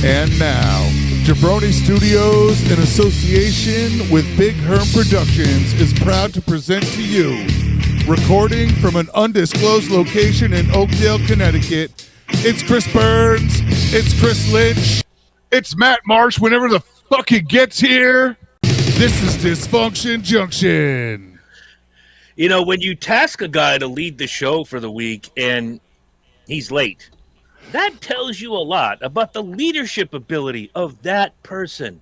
And now, Jabroni Studios, in association with Big Herm Productions, is proud to present to you, recording from an undisclosed location in Oakdale, Connecticut, it's Chris Burns, it's Chris Lynch, it's Matt Marsh whenever the fuck he gets here. This is Dysfunction Junction. You know, when you task a guy to lead the show for the week and he's late, that tells you a lot about the leadership ability of that person.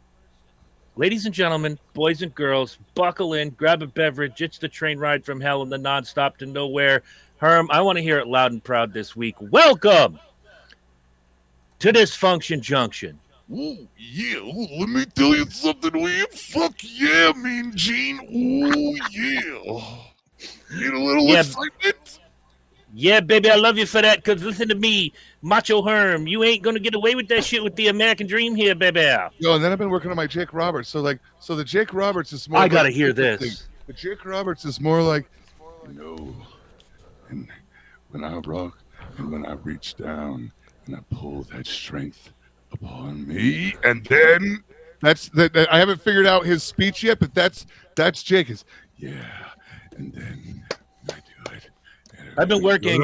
Ladies and gentlemen, boys and girls, buckle in, grab a beverage. It's the train ride from hell and the nonstop to nowhere. Herm, I want to hear it loud and proud this week. Welcome to Dysfunction Junction. Ooh, yeah. Ooh, let me tell you something, William. Fuck yeah, Mean Gene. Ooh, yeah. Need a little excitement? Yeah, baby, I love you for that, because listen to me, Macho Herm, you ain't going to get away with that shit with the American dream here, baby. Yo, and then I've been working on my Jake Roberts. So the Jake Roberts is more I got to hear this. The Jake Roberts is more like, and when I rock and when I reach down and I pull that strength upon me, and then that's that. I haven't figured out his speech yet, but that's Jake is, yeah, and then I do it. I've been working.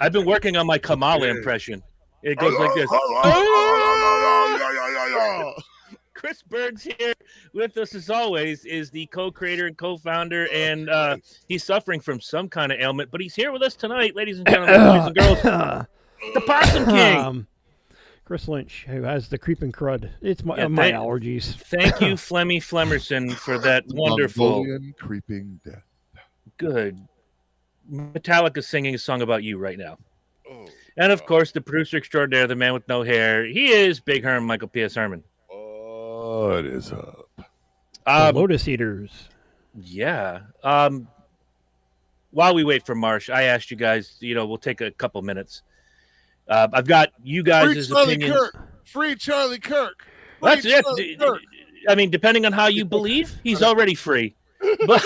I've been working on my Kamala impression. It goes like this. Chris Burns here with us as always, is the co-creator and co-founder, and he's suffering from some kind of ailment, but he's here with us tonight, ladies and gentlemen, boys and girls. The Possum King. Chris Lynch, who has the creeping crud. It's my allergies. Thank you, Flemmy Flemerson, for that wonderful creeping death. Good. Metallica singing a song about you right now. And of course, the producer extraordinaire, the man with no hair. He is Big Herm, Michael P.S. Herman. What is up? Lotus Eaters. Yeah. While we wait for Marsh, I asked you guys, we'll take a couple minutes. I've got you guys' opinions. Free Charlie Kirk. That's it. Kirk. I mean, depending on how you believe, he's already free. But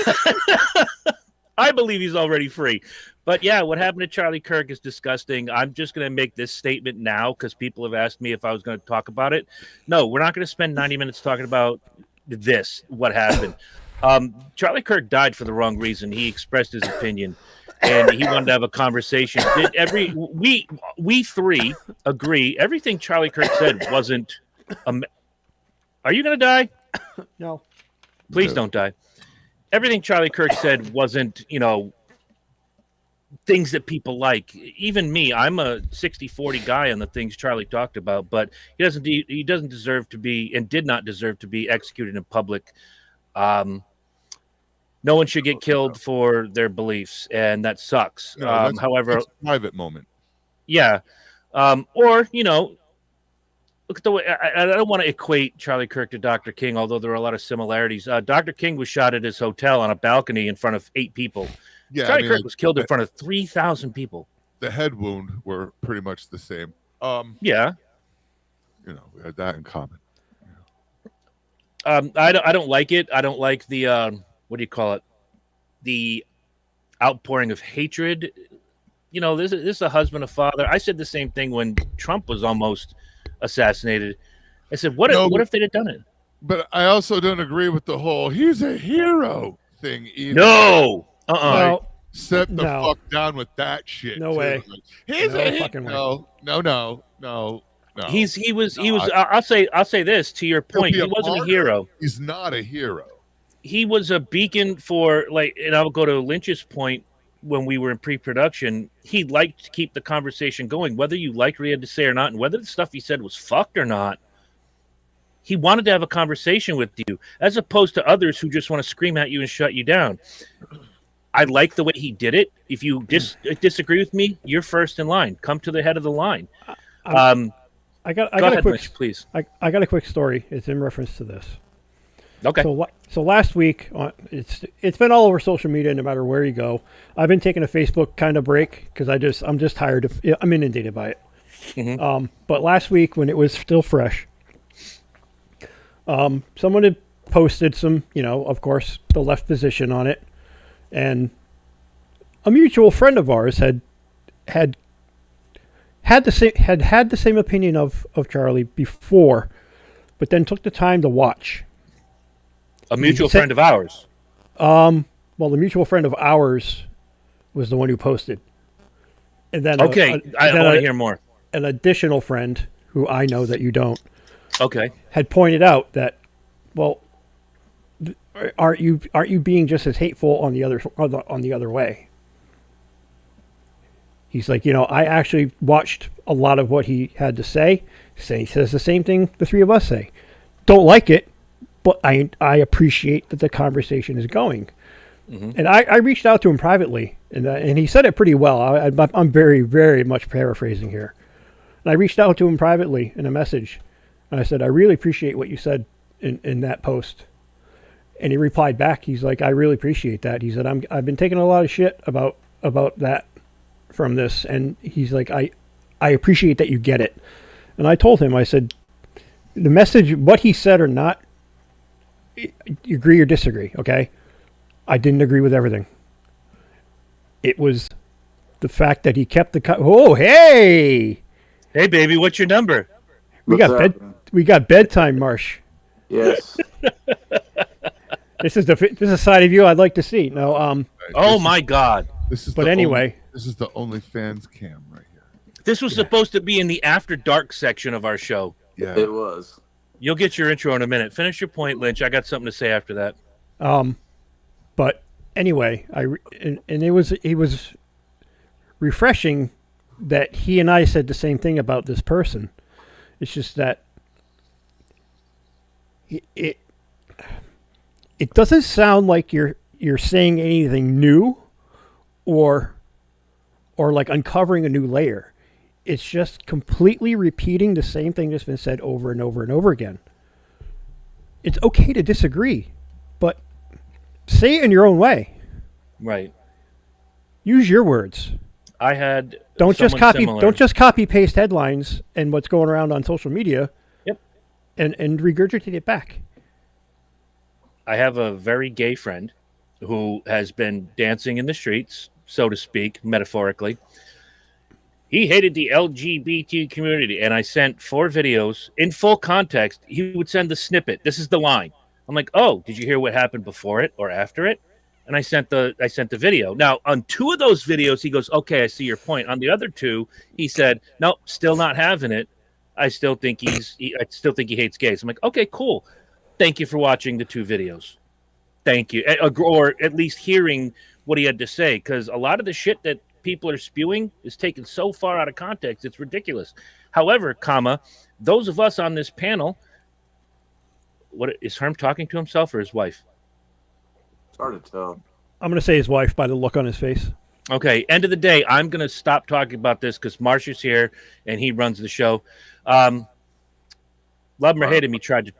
I believe he's already free. But yeah, what happened to Charlie Kirk is disgusting. I'm just going to make this statement now because people have asked me if I was going to talk about it. No, we're not going to spend 90 minutes talking about this, what happened. Charlie Kirk died for the wrong reason. He expressed his opinion, and he wanted to have a conversation. We three agree everything Charlie Kirk said wasn't. Are you going to die? No. Please don't die. Everything Charlie Kirk said wasn't, things that people like. Even me, I'm a 60-40 guy on the things Charlie talked about, but he doesn't deserve to be, and did not deserve to be, executed in public. No one should get killed for their beliefs, and that sucks. No, however, that's a private moment. Yeah. Or, look at the way I don't want to equate Charlie Kirk to Dr. King, although there are a lot of similarities. Dr. King was shot at his hotel on a balcony in front of 8 people. Yeah, Charlie Kirk was killed in front of 3,000 people. The head wound were pretty much the same. Yeah. We had that in common. I don't like it. I don't like the what do you call it? The outpouring of hatred. This is a husband, a father. I said the same thing when Trump was almost assassinated. I said, what if they'd have done it? But I also don't agree with the whole "he's a hero" thing either. No. Set the fuck down with that shit. No way. Like, he's a hero. No. He was. I'll say this to your point. He wasn't a hero. He's not a hero. He was a beacon for, and I'll go to Lynch's point when we were in pre-production. He liked to keep the conversation going, whether you liked what he had to say or not, and whether the stuff he said was fucked or not. He wanted to have a conversation with you, as opposed to others who just want to scream at you and shut you down. I like the way he did it. If you disagree with me, you're first in line. Come to the head of the line. I got a quick, Mitch, please. I got a quick story. It's in reference to this. Okay. So last week, it's been all over social media. No matter where you go, I've been taking a Facebook kind of break because I'm just tired of. I'm inundated by it. Mm-hmm. But last week, when it was still fresh, someone had posted some, of course, the left position on it, and a mutual friend of ours had had the same opinion of Charlie before, but then took the time to watch. A mutual friend of ours. Well, the mutual friend of ours was the one who posted. And then I want to hear more. An additional friend who I know that you don't. Okay. Had pointed out that, well, aren't you being just as hateful on the other way? He's like, I actually watched a lot of what he had to say. He says the same thing the three of us say. Don't like it, but I appreciate that the conversation is going. Mm-hmm. And I reached out to him privately, and he said it pretty well. I'm very, very much paraphrasing here. And I reached out to him privately in a message, and I said, I really appreciate what you said in that post. And he replied back. He's like, I really appreciate that. He said, I've been taking a lot of shit about that from this, and he's like, I appreciate that you get it. And I told him, I said, the message, what he said or not, you agree or disagree, okay? I didn't agree with everything. It was the fact that he kept oh, hey! Hey, baby, what's your number? We got bedtime, Marsh. Yes. This is a side of you I'd like to see. No, oh my God. This is this is the OnlyFans cam right here. This was supposed to be in the After Dark section of our show. Yeah, it was. You'll get your intro in a minute. Finish your point, Lynch. I got something to say after that. But anyway, it was refreshing that he and I said the same thing about this person. It's just that it doesn't sound like you're saying anything new or like uncovering a new layer. It's just completely repeating the same thing that's been said over and over and over again. It's okay to disagree, but say it in your own way. Right. Use your words. I had don't just similar. copy paste headlines and what's going around on social media. Yep. And regurgitate it back. I have a very gay friend who has been dancing in the streets, so to speak, metaphorically. He hated the LGBT community, and I sent 4 videos in full context. He would send the snippet. This is the line. I'm like, oh, did you hear what happened before it or after it? And I sent the video. Now, on 2 of those videos, he goes, okay, I see your point. On the other 2, he said, no, still not having it. I still think he hates gays. I'm like, okay, cool. Thank you for watching the 2 videos. Thank you. Or at least hearing what he had to say, because a lot of the shit that people are spewing is taken so far out of context, it's ridiculous. However, those of us on this panel, what is Herm talking to himself or his wife? It's hard to tell. I'm going to say his wife by the look on his face. Okay, end of the day, I'm going to stop talking about this because Marsh is here and he runs the show. Love him or hate him, he tried to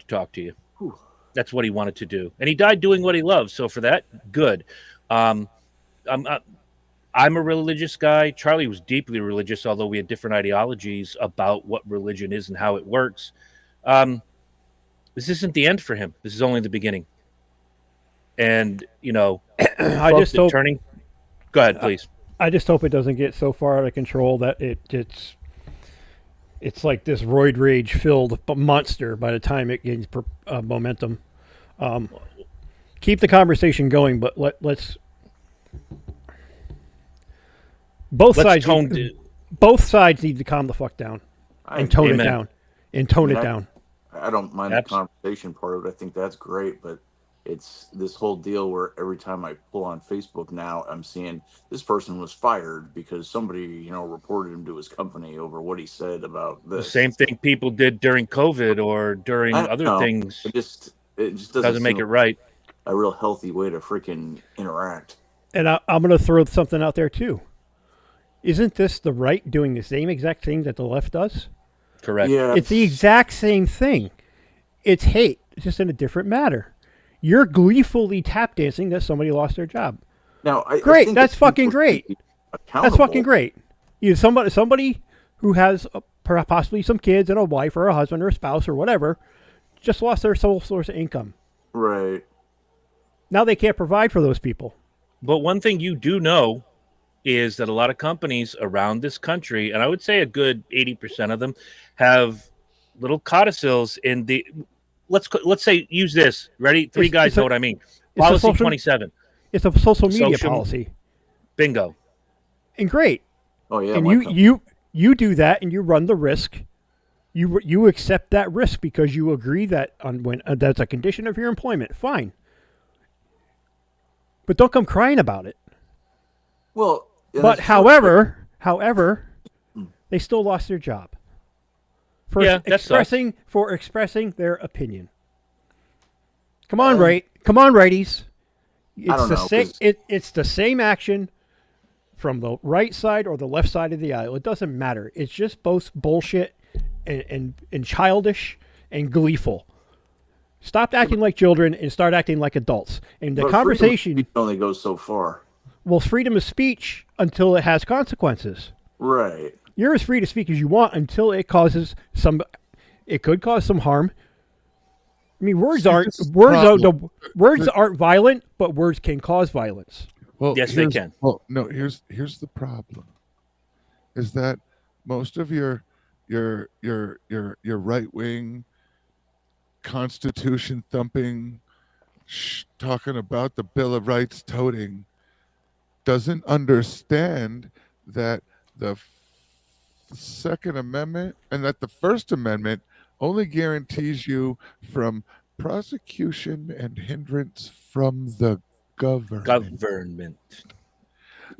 talk to you. Whew. That's what he wanted to do. And he died doing what he loves. So for that, good. I'm a religious guy. Charlie was deeply religious, although we had different ideologies about what religion is and how it works. This isn't the end for him. This is only the beginning. And, I just hope... Go ahead, please. I just hope it doesn't get so far out of control that it's like this roid rage filled monster by the time it gains momentum. Keep the conversation going, but let's both sides need to calm the fuck down and tone it down it down. I don't mind the conversation part of it. I think that's great, but it's this whole deal where every time I pull on Facebook now, I'm seeing this person was fired because somebody, reported him to his company over what he said about this. The same thing people did during COVID or during other things. It just doesn't make it right. A real healthy way to freaking interact. And I'm going to throw something out there too. Isn't this the right doing the same exact thing that the left does? Correct. Yeah. It's the exact same thing. It's hate. It's just in a different matter. You're gleefully tap dancing that somebody lost their job. Now, great. That's fucking great. That's fucking great. Somebody who has possibly some kids and a wife or a husband or a spouse or whatever just lost their sole source of income. Right. Now they can't provide for those people. But one thing you do know is that a lot of companies around this country, and I would say a good 80% of them, have little codicils in the. Let's say use this. Ready? Three guys know what I mean. Policy 27. It's a social media policy. Bingo. And great. Oh yeah. And you do that, and you run the risk. You accept that risk because you agree that that's a condition of your employment. Fine. But don't come crying about it. Well, yeah, but however, they still lost their job for expressing their opinion. Come on, righties. It's the same action from the right side or the left side of the aisle. It doesn't matter. It's just both bullshit and childish and gleeful. Stop acting like children and start acting like adults. And the conversation only goes so far. Well, freedom of speech until it has consequences. Right. You're as free to speak as you want until it causes it could cause some harm. I mean, words aren't violent, but words can cause violence. Well, yes, they can. Well, no, here's the problem. Is that most of your right wing Constitution thumping talking about the Bill of Rights toting doesn't understand that the Second Amendment and that the First Amendment only guarantees you from prosecution and hindrance from the government.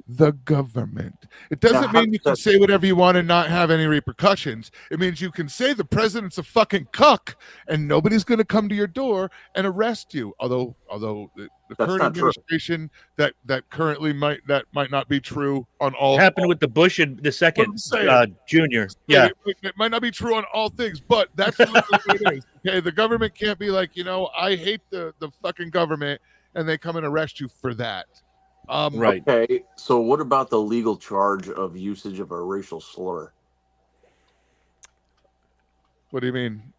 The government. It doesn't mean you can say whatever you want and not have any repercussions. It means you can say the president's a fucking cuck and nobody's going to come to your door and arrest you. Although the current administration that currently might not be true on all. Happened with the Bush and the second Junior. Yeah, it might not be true on all things, but that's what it is. Okay, the government can't be like, I hate the fucking government, and they come and arrest you for that. Right. Okay, so what about the legal charge of usage of a racial slur? What do you mean?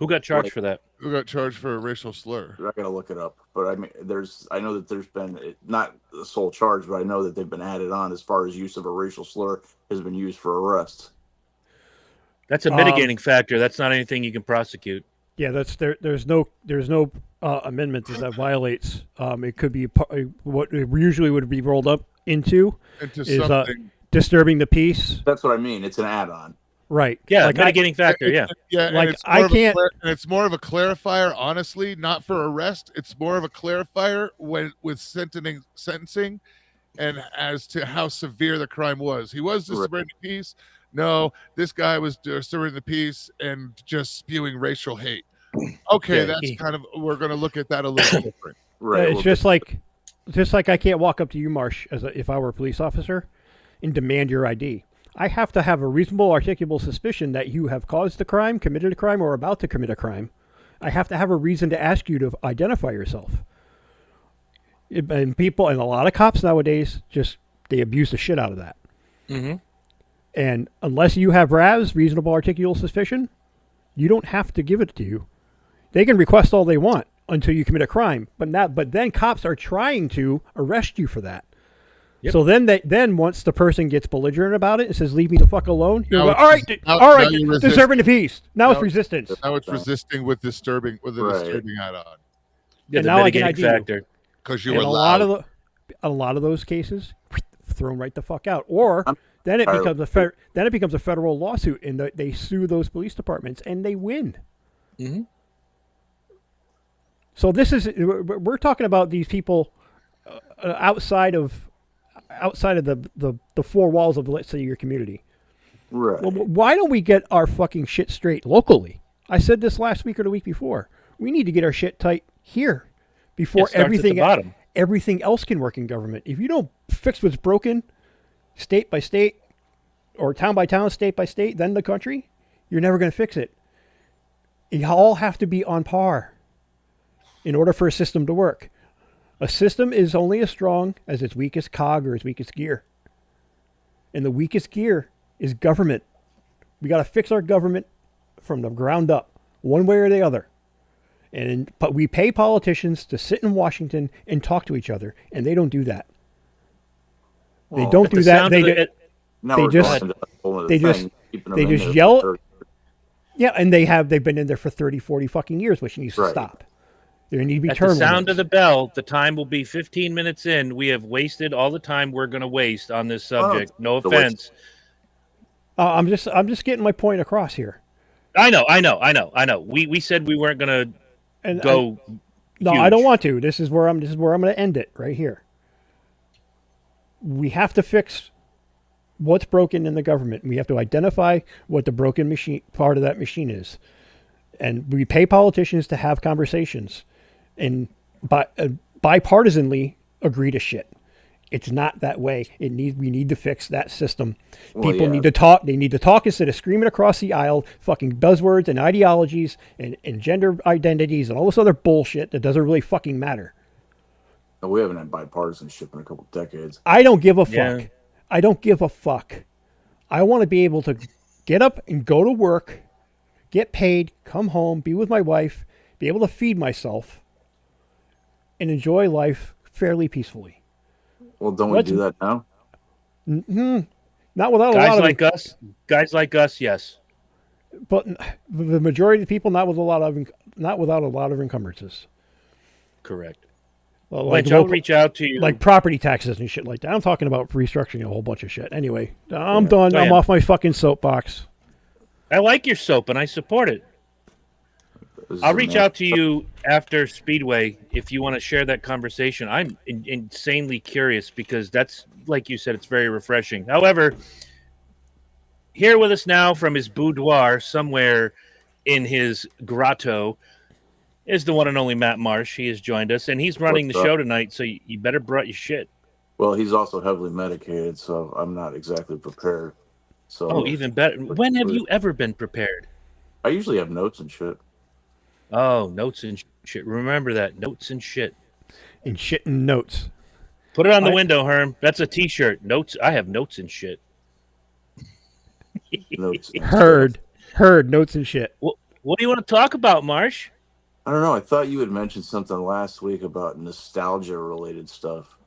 Who got charged for that? Who got charged for a racial slur? I gotta look it up, but I know that there's been not the sole charge, but I know that they've been added on as far as use of a racial slur has been used for arrest. That's a mitigating factor. That's not anything you can prosecute. Yeah, there's no amendment that violates. It could be what it usually would be rolled up into is disturbing the peace. That's what I mean. It's an add-on. Right. Yeah, like mitigating factor. Yeah. Yeah. Like it's more of a clarifier, honestly, not for arrest. It's more of a clarifier with sentencing, and as to how severe the crime was. He was disturbing the peace. No, this guy was disturbing the peace and just spewing racial hate. Okay, that's kind of, we're going to look at that a little different. Right. It's just like I can't walk up to you, Marsh, if I were a police officer, and demand your ID. I have to have a reasonable, articulable suspicion that you have caused the crime, committed a crime, or about to commit a crime. I have to have a reason to ask you to identify yourself. And people, and a lot of cops nowadays, they abuse the shit out of that. Mm-hmm. And unless you have RAS, reasonable, articulable suspicion, you don't have to give it to you. They can request all they want until you commit a crime, but then cops are trying to arrest you for that. Yep. So then once the person gets belligerent about it and says, "Leave me the fuck alone," you're like, all right, disturbing the peace. Now it's resistance. Now it's resisting with disturbing add-on. Yeah, the mitigating factor. Because you were loud. A lot of those cases thrown right the fuck out, or then it becomes a federal lawsuit, and they sue those police departments, and they win. Mm-hmm. So we're talking about these people outside of the four walls of, let's say, your community. Right. Well, why don't we get our fucking shit straight locally? I said this last week or the week before. We need to get our shit tight here before everything else can work in government. If you don't fix what's broken, state by state, or town by town, state by state, then the country, you're never going to fix it. You all have to be on par in order for a system to work. A system is only as strong as its weakest cog or its weakest gear. And the weakest gear is government. We got to fix our government from the ground up, one way or the other. But we pay politicians to sit in Washington and talk to each other, and they don't do that. They don't do that. They just yell. Yeah, and they've been in there for 30, 40 fucking years, which needs to stop. There need to be term limits. At the sound of the bell, the time will be 15 minutes in. We have wasted all the time we're going to waste on this subject. No offense. I'm just getting my point across here. I know. We said we weren't going to go. No, huge. I don't want to. This is where I'm going to end it right here. We have to fix what's broken in the government. We have to identify what the broken machine part of that machine is, and we pay politicians to have conversations and bipartisanly agree to shit. It's not that way. We need to fix that system. People need to talk. They need to talk instead of screaming across the aisle, fucking buzzwords and ideologies and gender identities and all this other bullshit that doesn't really fucking matter. No, we haven't had bipartisanship in a couple decades. I don't give a fuck. I don't give a fuck. I want to be able to get up and go to work, get paid, come home, be with my wife, be able to feed myself, and enjoy life fairly peacefully. Well, don't we do that now? Mm-hmm. Not without guys a lot of like us. Guys like us, yes. But the majority of the people, not without a lot of encumbrances. Correct. Well, Lynch, I'll reach out to you. Like property taxes and shit like that. I'm talking about restructuring a whole bunch of shit. Anyway, I'm done. I'm off my fucking soapbox. I like your soap, and I support it. I'll reach out to you after Speedway if you want to share that conversation. I'm insanely curious because that's, like you said, it's very refreshing. However, here with us now from his boudoir somewhere in his grotto is the one and only Matt Marsh. He has joined us, and he's running the show tonight, so you better brought your shit. Well, he's also heavily medicated, so I'm not exactly prepared. So even better. When have you ever been prepared? I usually have notes and shit. Oh, notes and shit. Remember that. Notes and shit. And shit and notes. Put it on the window, Herm. That's a t-shirt. Notes. I have notes and shit. Notes and Heard notes and shit. What do you want to talk about, Marsh? I don't know. I thought you had mentioned something last week about nostalgia-related stuff.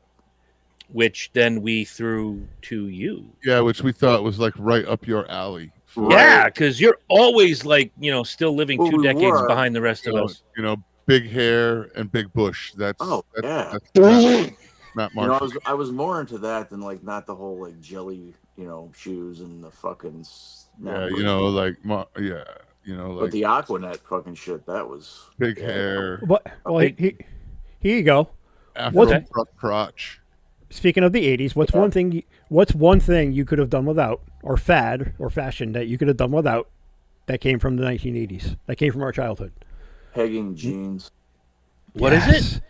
Which then we threw to you. Yeah, which we thought was like right up your alley. Yeah, because you're always like, still living 2 decades behind the rest of us. Big hair and big bush. That's Matt Marsh. I was more into that than like not the whole like jelly, shoes and the fucking. But the Aquanet fucking shit, that was big hair. What? Well, here you go. Afro crotch. Speaking of the 80s, what's one thing you could have done without, or fad or fashion that you could have done without, that came from the 1980s, that came from our childhood? Pegging jeans. What is it?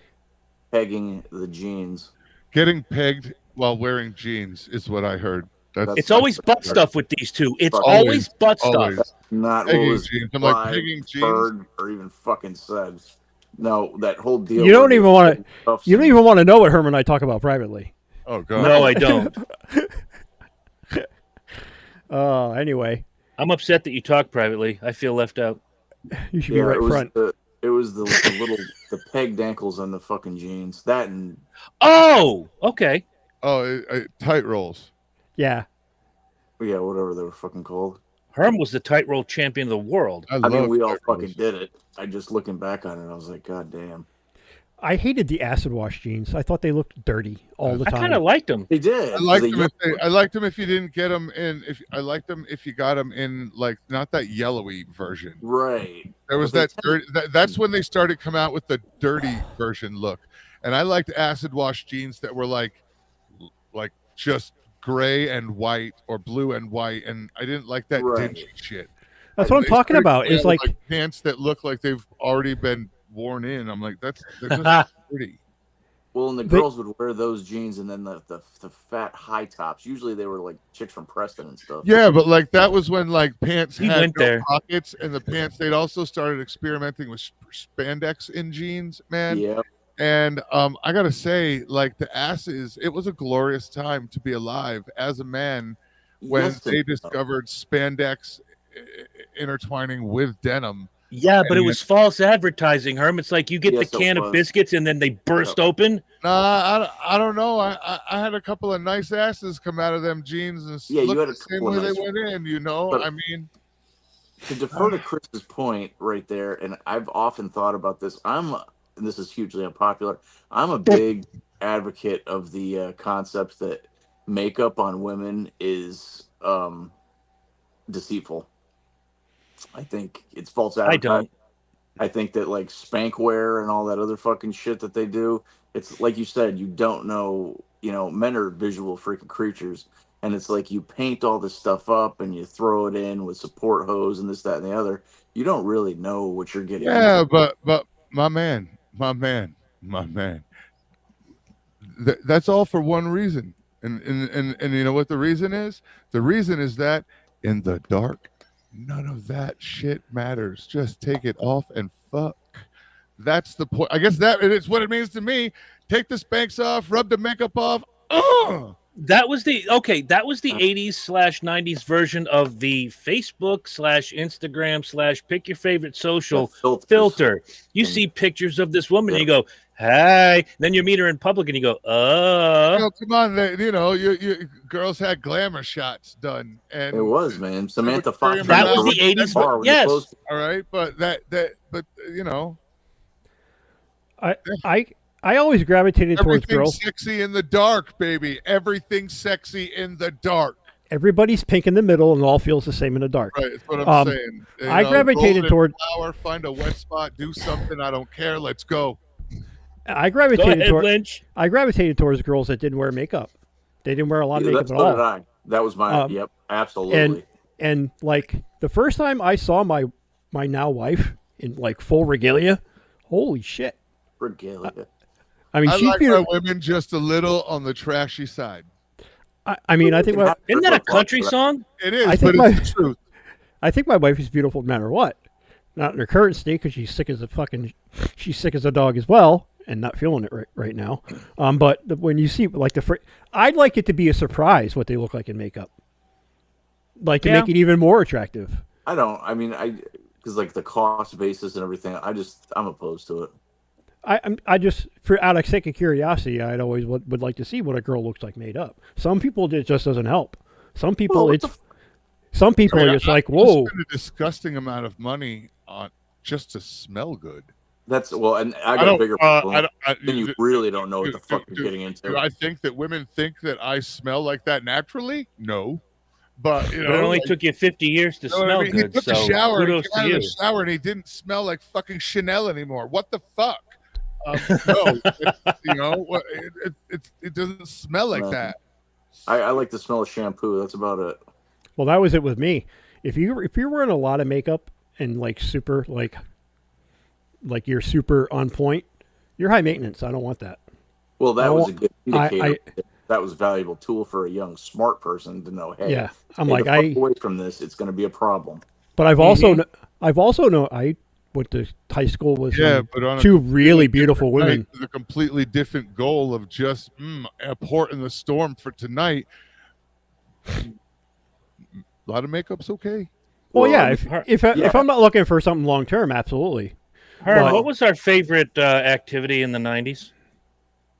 Pegging the jeans. Getting pegged while wearing jeans is what I heard. It's always butt stuff with these two. It's always butt stuff. Not pegging jeans. I'm like, pegging jeans? Or even fucking said. No, that whole deal. You don't even want to know what Herm and I talk about privately. Oh God. No, I don't. Anyway. I'm upset that you talk privately. I feel left out. You should be right front. It was the pegged ankles on the fucking jeans. That and okay. Tight rolls. Yeah. Yeah, whatever they were fucking called. Herm was the tight roll champion of the world. I mean, we all fucking did it. I just looking back on it, I was like, God damn. I hated the acid wash jeans. I thought they looked dirty all the time. I kind of liked them. They did. I liked them if you didn't get them in. I liked them if you got them in, like, not that yellowy version. Right. There was that dirty. That's when they started come out with the dirty version look. And I liked acid wash jeans that were like just gray and white or blue and white, and I didn't like that dingy shit. That's what I'm talking about. Is like pants that look like they've already been worn in. I'm like, they're just pretty. Well, and the girls would wear those jeans and then the fat high tops. Usually they were like chicks from Preston and stuff. Yeah, but like that was when like pants had pockets, and the pants. They'd also started experimenting with spandex in jeans, man. Yeah. And I gotta say, like the asses, it was a glorious time to be alive as a man when they discovered spandex intertwining with denim. Yeah, but it was false advertising, Herm. It's like you get Yes, the it can of was. biscuits and then they burst open. No, I don't know. I had a couple of nice asses come out of them jeans and Yeah, you look had the a same couple way of they nice went in. You know, But- I mean, to defer to Chris's point right there, and I've often thought about this. And this is hugely unpopular. I'm a big advocate of the concept that makeup on women is deceitful. I think it's false I advertising. don't. I think that like spankwear and all that other fucking shit that they do, it's like you said, you don't know, men are visual freaking creatures. And it's like you paint all this stuff up and you throw it in with support hose and this, that, and the other. You don't really know what you're getting yeah, into. but my man, that's all for one reason. And you know what the reason is? The reason is that in the dark, none of that shit matters. Just take it off and fuck. That's the point. I guess that it's what it means to me. Take the Spanx off, rub the makeup off. That was the 80s/90s version of the Facebook/Instagram/ pick your favorite social filter. You see pictures of this woman, and you go, "Hey," then you meet her in public, and you go, come on, you girls had glamour shots done, and it was, man. Samantha Fox. That was the 80s. Yes. All right, but I always gravitated towards girls. Sexy in the dark, baby. Everything sexy in the dark. Everybody's pink in the middle, and all feels the same in the dark. Right, that's what I'm saying. I gravitated toward flower, find a wet spot, do something. I don't care. Let's go. I gravitated towards Lynch. I gravitated towards girls that didn't wear makeup. They didn't wear a lot of makeup at all. So did I. That was my yep, absolutely. And like the first time I saw my now wife in like full regalia, holy shit. Regalia. I mean, she's like beautiful. my women just a little on the trashy side. I mean, I think isn't that a country song? It is, but it's the truth. I think my wife is beautiful no matter what. Not in her current state because she's sick as a dog as well, and not feeling it right now. But when you see like I'd like it to be a surprise what they look like in makeup, like to make it even more attractive. Because like the cost basis and everything, I'm opposed to it. I just, for out of sake of curiosity, I'd always would like to see what a girl looks like made up. Some people it just doesn't help. Some people are just like, whoa. Spend a disgusting amount of money on just to smell good. And I got a bigger problem. Then you really don't know what the fuck you're getting into. Do I think that women think that I smell like that naturally? No. But it only took you 50 years to smell good. He took a shower, kudos he got to out you. of the shower, and he didn't smell like fucking Chanel anymore. What the fuck? No, it doesn't smell like that. I like the smell of shampoo. That's about it. Well, that was it with me. If you're wearing a lot of makeup and like super like you're super on point, you're high maintenance. I don't want that. Well, that was a good indicator. That was a valuable tool for a young, smart person to know. Hey, I'm away from this. It's going to be a problem. But I've also known I went to high school with two really beautiful women. With a completely different goal of just a port in the storm for tonight. A lot of makeup's okay. Well, yeah. If I'm not looking for something long term, absolutely. What was our favorite activity in the 90s?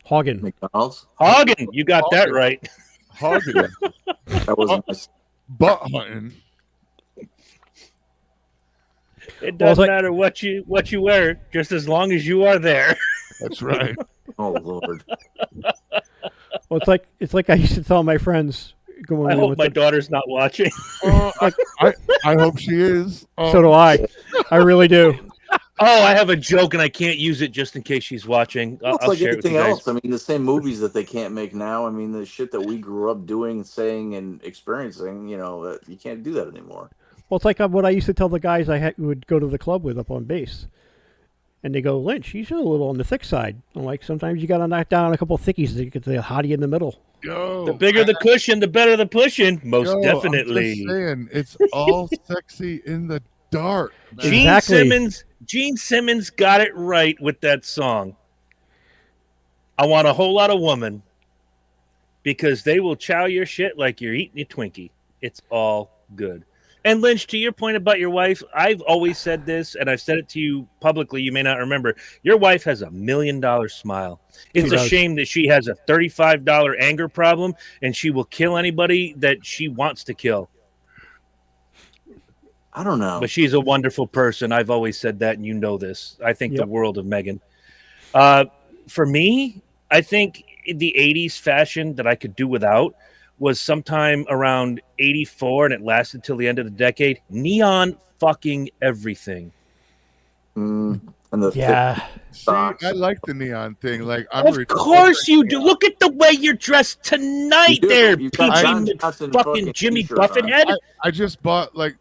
Hogging. McDonald's. Hogging. You got that right. Hogging. That was nice. Butt hunting. It doesn't matter what you wear, just as long as you are there. That's right. Oh Lord. Well, it's like I used to tell my friends. I hope my daughter's not watching. I hope she is. So do I. I really do. Oh, I have a joke and I can't use it just in case she's watching. It's like anything else. I mean, the same movies that they can't make now. I mean, the shit that we grew up doing, saying, and experiencing. You can't do that anymore. Well, it's like what I used to tell the guys would go to the club with up on base. And they go, Lynch, you're a little on the thick side. I'm like, sometimes you got to knock down a couple of thickies to get the hottie in the middle. The bigger the cushion, the better the pushing. Most definitely. I'm just saying, it's all sexy in the dark. Gene Simmons got it right with that song. I want a whole lot of woman because they will chow your shit like you're eating a Twinkie. It's all good. And Lynch, to your point about your wife, I've always said this, and I've said it to you publicly. You may not remember. Your wife has $1 million smile. It's a shame that she has a $35 anger problem, and she will kill anybody that she wants to kill. I don't know. But she's a wonderful person. I've always said that, and you know this. I think the world of Megan. For me, I think the 80s fashion that I could do without was sometime around 84, and it lasted till the end of the decade. Neon fucking everything. And the See, I like the neon thing. Like, of course you do. Look at the way you're dressed tonight, there, PG fucking Jimmy Buffett head. I just bought like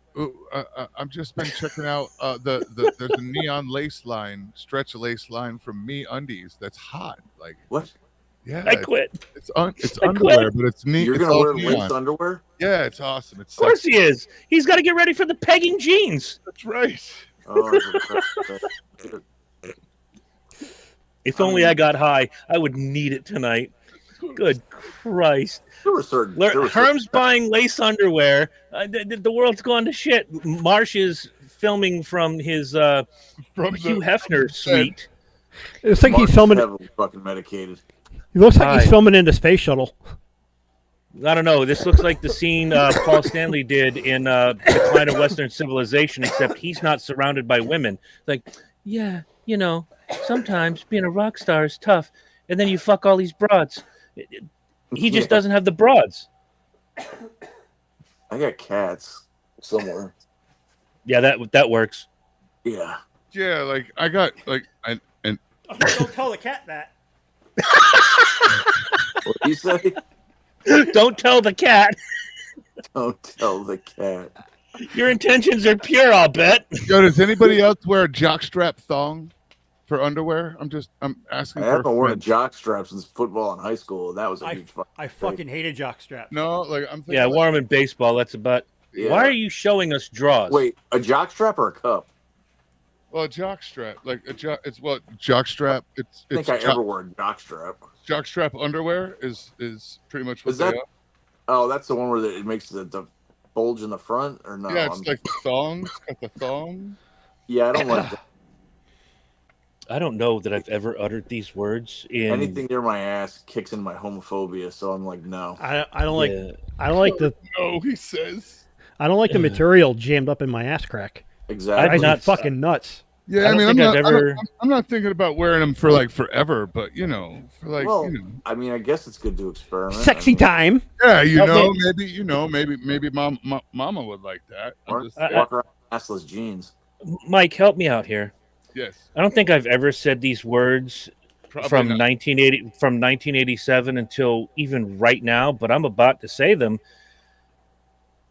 I've just been checking out there's a neon lace line, stretch lace line from Me Undies that's hot. Like what? Yeah, I quit. It's underwear, but it's neat. You're gonna wear lace underwear? Yeah, it's awesome. It's of course he is. He's got to get ready for the pegging jeans. That's right. If only I got high, I would need it tonight. Good Christ. Herm's buying lace underwear. The world's gone to shit. Marsh is filming from his Hugh Hefner suite. It's like he's filming. Fucking medicated. He looks like he's filming in the space shuttle. I don't know. This looks like the scene Paul Stanley did in Decline of Western Civilization, except he's not surrounded by women. Like, yeah, you know, sometimes being a rock star is tough, and then you fuck all these broads. He just doesn't have the broads. I got cats somewhere. Yeah, that works. Yeah. Yeah, like I got like and don't tell the cat that. What do you say? Don't tell the cat. Don't tell the cat. Your intentions are pure, I'll bet. Yo, does anybody else wear a jockstrap thong for underwear? I'm asking. I haven't worn a jockstrap since football in high school. That was a huge fucking I fucking hated jockstraps. No, like I'm thinking. Yeah, I wore them in baseball. That's about. Yeah. Why are you showing us draws? Wait, a jockstrap or a cup? Well, a jockstrap, like jockstrap. I think I ever wore a jockstrap. Jockstrap underwear is pretty much what they are. Oh, that's the one where it makes the bulge in the front, or no? Yeah, it's like the thong. It's got the thong. Yeah, I don't like that. I don't know that I've ever uttered these words. Anything near my ass kicks in my homophobia, so I'm like, no. I don't like. I don't like the. No, he says. I don't like the material jammed up in my ass crack. Exactly. I'm not fucking nuts. Yeah, I mean, I'm not thinking about wearing them for like forever, but you know, for like, I mean, I guess it's good to experiment. Sexy time. Yeah, maybe mama would like that. Walk around assless jeans. Mike, help me out here. Yes. I don't think I've ever said these words from 1987 until even right now, but I'm about to say them.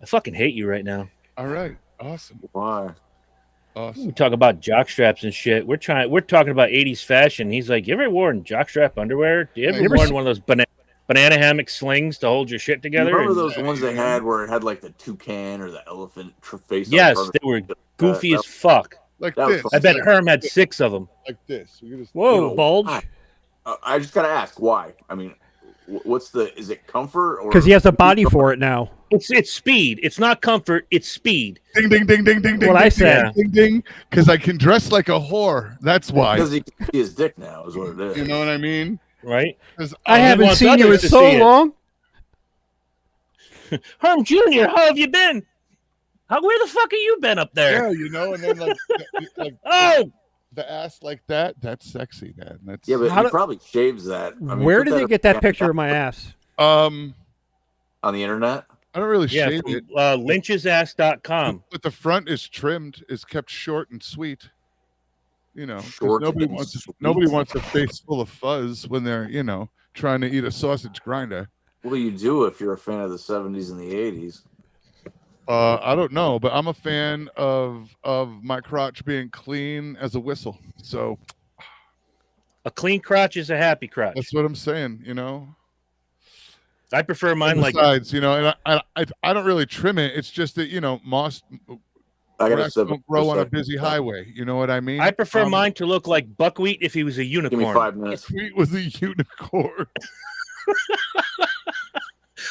I fucking hate you right now. All right. Awesome. Why? Awesome. We talk about jockstraps and shit. We're talking about 80s fashion. He's like, you ever worn jockstrap underwear? Do you ever worn one of those banana hammock slings to hold your shit together? You remember those ones they had where it had like the toucan or the elephant face? Yes, they were goofy as fuck. Like this. I bet Herm had 6 of them. Like this. Whoa, bulge. I just gotta ask why. I mean, is it comfort or? Because he has a body for it now. It's speed. It's not comfort. It's speed. Ding ding ding ding ding ding. What I said. Ding ding. Because I can dress like a whore. That's why. Because he can see his dick now, is what it is. You know what I mean? Right. I haven't seen you in so long. Herm Jr., how have you been? Where the fuck have you been up there? Yeah, you know, and then like the ass like that. That's sexy, man. That's but he probably shaves that. I mean, where did they get that picture of my ass? On the internet. I don't really shave it. Lynch'sass.com. But the front is trimmed, is kept short and sweet. You know, nobody wants a face full of fuzz when they're, you know, trying to eat a sausage grinder. What do you do if you're a fan of the 70s and the 80s? I don't know, but I'm a fan of my crotch being clean as a whistle. So a clean crotch is a happy crotch. That's what I'm saying, you know. I prefer mine like sides, you know, and I don't really trim it. It's just that, you know, moss don't grow on a busy highway. You know what I mean? I prefer mine to look like buckwheat if he was a unicorn. Give me 5 minutes. Buckwheat was a unicorn.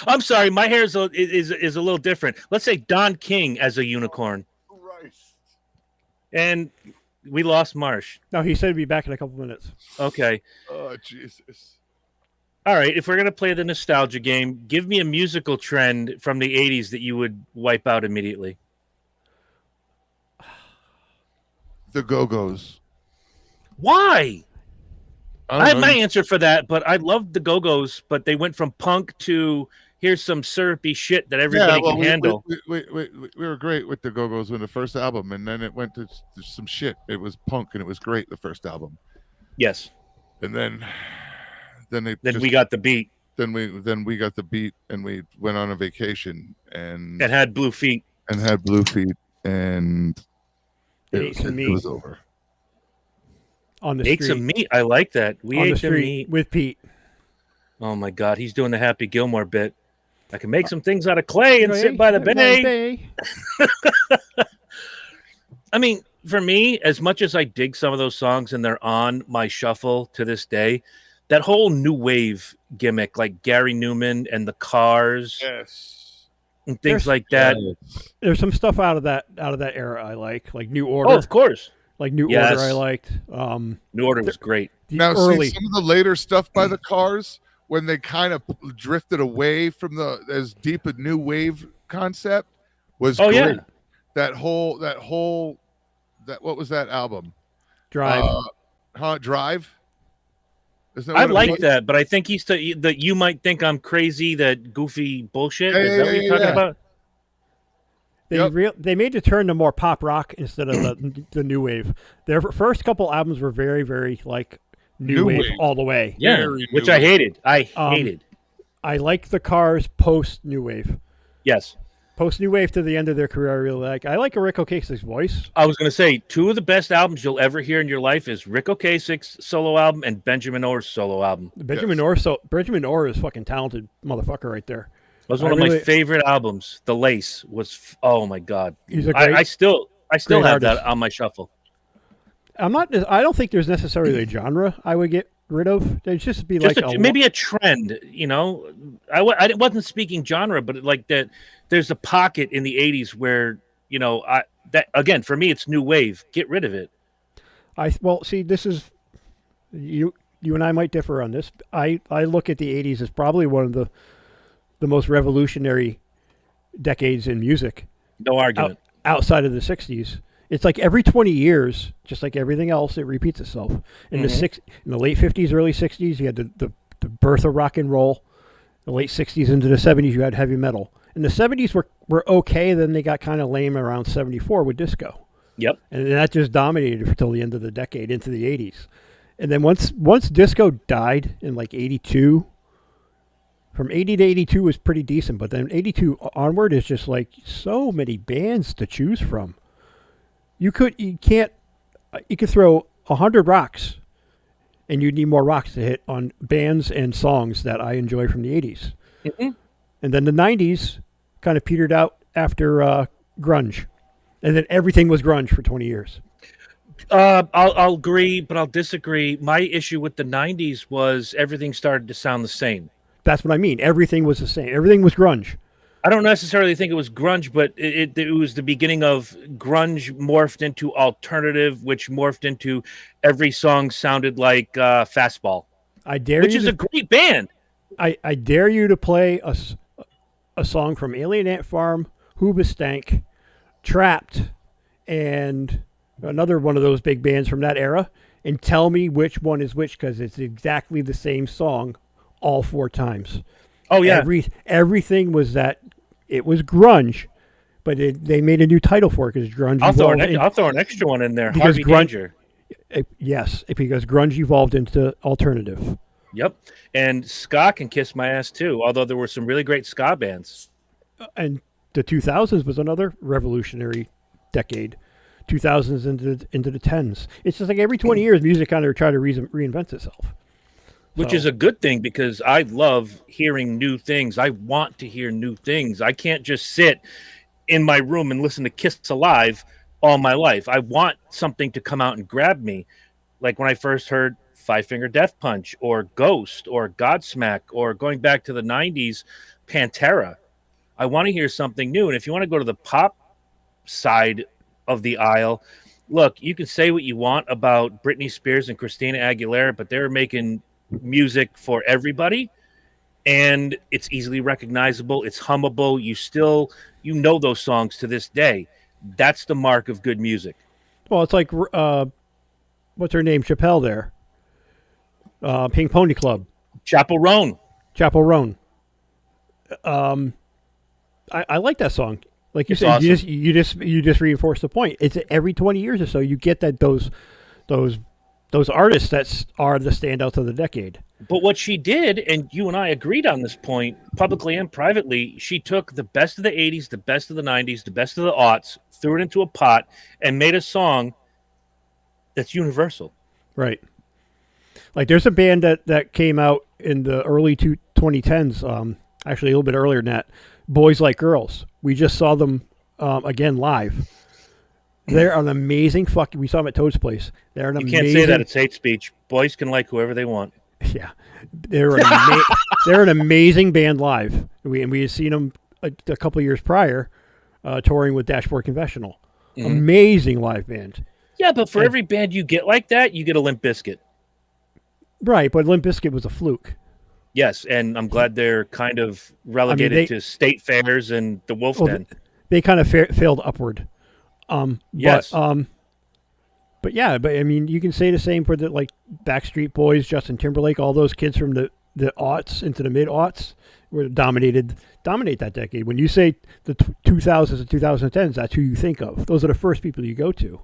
I'm sorry, my hair is a little different. Let's say Don King as a unicorn. Christ. And we lost Marsh. No, he said he'd be back in a couple minutes. Okay. Oh, Jesus. All right, if we're going to play the nostalgia game, give me a musical trend from the 80s that you would wipe out immediately. The Go-Go's. Why? I have don't my know. answer for that, but I loved the Go-Go's, but they went from punk to here's some syrupy shit that everybody can handle. We were great with the Go-Go's in the first album, and then it went to some shit. It was punk, and it was great, the first album. Yes. And then we got the beat. Then we got the beat, and we went on a vacation and had blue feet. And it was over. On the ate street. some meat. I like that. We ate some meat with Pete. Oh my God, he's doing the Happy Gilmore bit. I can make some things out of clay and sit by the bay. I mean, for me, as much as I dig some of those songs and they're on my shuffle to this day, that whole new wave gimmick, like Gary Newman and the Cars, and things like that. There's some stuff out of that era I like New Order. Oh, of course. Like New Order, I liked. New Order was great. Now, see some of the later stuff by the Cars, when they kind of drifted away from the as deep a new wave concept, was great. Yeah. That what was that album? Drive. Drive. I like that, but I think that you might think I'm crazy. That goofy bullshit. Is that what you're talking about? They made the turn to more pop rock instead of the new wave. Their first couple albums were very, very like new wave all the way. Yeah, which I hated. I hated. I like the Cars post new wave. Yes. Post new wave to the end of their career, I really like. I like Rick Ocasek's voice. I was going to say 2 of the best albums you'll ever hear in your life is Rick Ocasek's solo album and Benjamin Orr's solo album. Benjamin Orr is fucking talented motherfucker right there. It was one of my favorite albums. The Lace was, oh my God. I still have artist. that on my shuffle. I don't think there's necessarily a genre I would get rid of. It'd just be maybe a trend, you know. I wasn't speaking genre, but like that. There's a pocket in the 80s where, you know, that again, for me, it's new wave. Get rid of it. See, this is you and I might differ on this. I look at the 80s as probably one of the most revolutionary decades in music. No argument. Outside of the 60s. It's like every 20 years, just like everything else, it repeats itself. In the late 50s, early 60s, you had the birth of rock and roll. The late 60s into the 70s, you had heavy metal. And the 70s were okay, then they got kind of lame around 74 with disco. Yep. And that just dominated until the end of the decade, into the 80s. And then once disco died in like 82, from 80 to 82 was pretty decent, but then 82 onward is just like so many bands to choose from. You could throw 100 rocks, and you'd need more rocks to hit on bands and songs that I enjoy from the 80s. Mm-hmm. And then the 90s kind of petered out after grunge, and then everything was grunge for 20 years. I'll agree, but I'll disagree. My issue with the 90s was everything started to sound the same. That's what I mean. Everything was the same. Everything was grunge. I don't necessarily think it was grunge, but it was the beginning of grunge morphed into alternative, which morphed into every song sounded like Fastball. Which is a great band. I dare you to play a song from Alien Ant Farm, Hoobastank, Trapped, and another one of those big bands from that era, and tell me which one is which, because it's exactly the same song all 4 times. Oh, yeah. Everything was that. It was grunge, but they made a new title for it because grunge evolved. I'll throw an extra one in there. Because Harvey Danger. Yes, because grunge evolved into alternative. Yep. And ska can kiss my ass, too, although there were some really great ska bands. And the 2000s was another revolutionary decade. 2000s into the 10s. It's just like every 20 years, music kind of try to reinvent itself. Which is a good thing, because I love hearing new things. I want to hear new things. I can't just sit in my room and listen to Kiss Alive all my life. I want something to come out and grab me. Like when I first heard Five Finger Death Punch or Ghost or Godsmack, or going back to the 90s, Pantera. I want to hear something new. And if you want to go to the pop side of the aisle, look, you can say what you want about Britney Spears and Christina Aguilera, but they're making music for everybody, and it's easily recognizable. It's hummable. You know those songs to this day. That's the mark of good music. Well, it's like, what's her name? Chappelle there. Pink Pony Club. Chappell Roan. I like that song. Like you It's said, awesome. you just reinforce the point. It's every 20 years or so you get that those artists that are the standouts of the decade. But what she did, and you and I agreed on this point, publicly and privately, she took the best of the 80s, the best of the 90s, the best of the aughts, threw it into a pot, and made a song that's universal. Right. Like there's a band that came out in the early 2010s, actually a little bit earlier than that, Boys Like Girls. We just saw them again live. They're an amazing we saw them at Toad's Place. They're an You amazing... can't say that. It's hate speech. Boys can like whoever they want. Yeah. They're an amazing band live. We had seen them a couple of years prior touring with Dashboard Confessional. Mm-hmm. Amazing live band. Yeah, but for every band you get like that, you get a Limp Bizkit. Right, but Limp Bizkit was a fluke. Yes, and I'm glad they're kind of relegated to state fairs and the Wolf Den. They kind of failed upward. Yes. But yeah, I mean, you can say the same for the like Backstreet Boys, Justin Timberlake, all those kids from the aughts into the mid-aughts were dominate that decade. When you say the 2000s and 2010s, that's who you think of. Those are the first people you go to.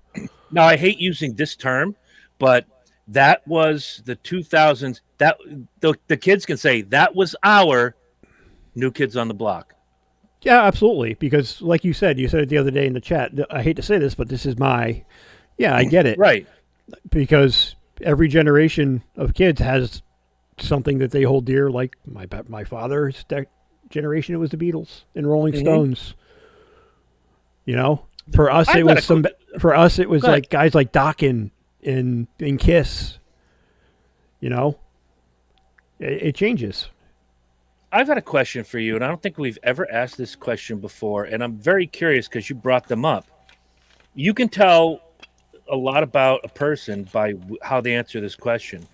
Now, I hate using this term, but that was the 2000s. That the kids can say that was our New Kids on the Block. Yeah, absolutely. Because like you said it the other day in the chat. I hate to say this, but this is my... Yeah, I get it. Right. Because every generation of kids has something that they hold dear. Like my father's generation, it was the Beatles and Rolling Stones. You know, for us it was like guys like Dokken in Kiss. You know, it changes. I've got a question for you, and I don't think we've ever asked this question before, and I'm very curious because you brought them up. You can tell a lot about a person by how they answer this question.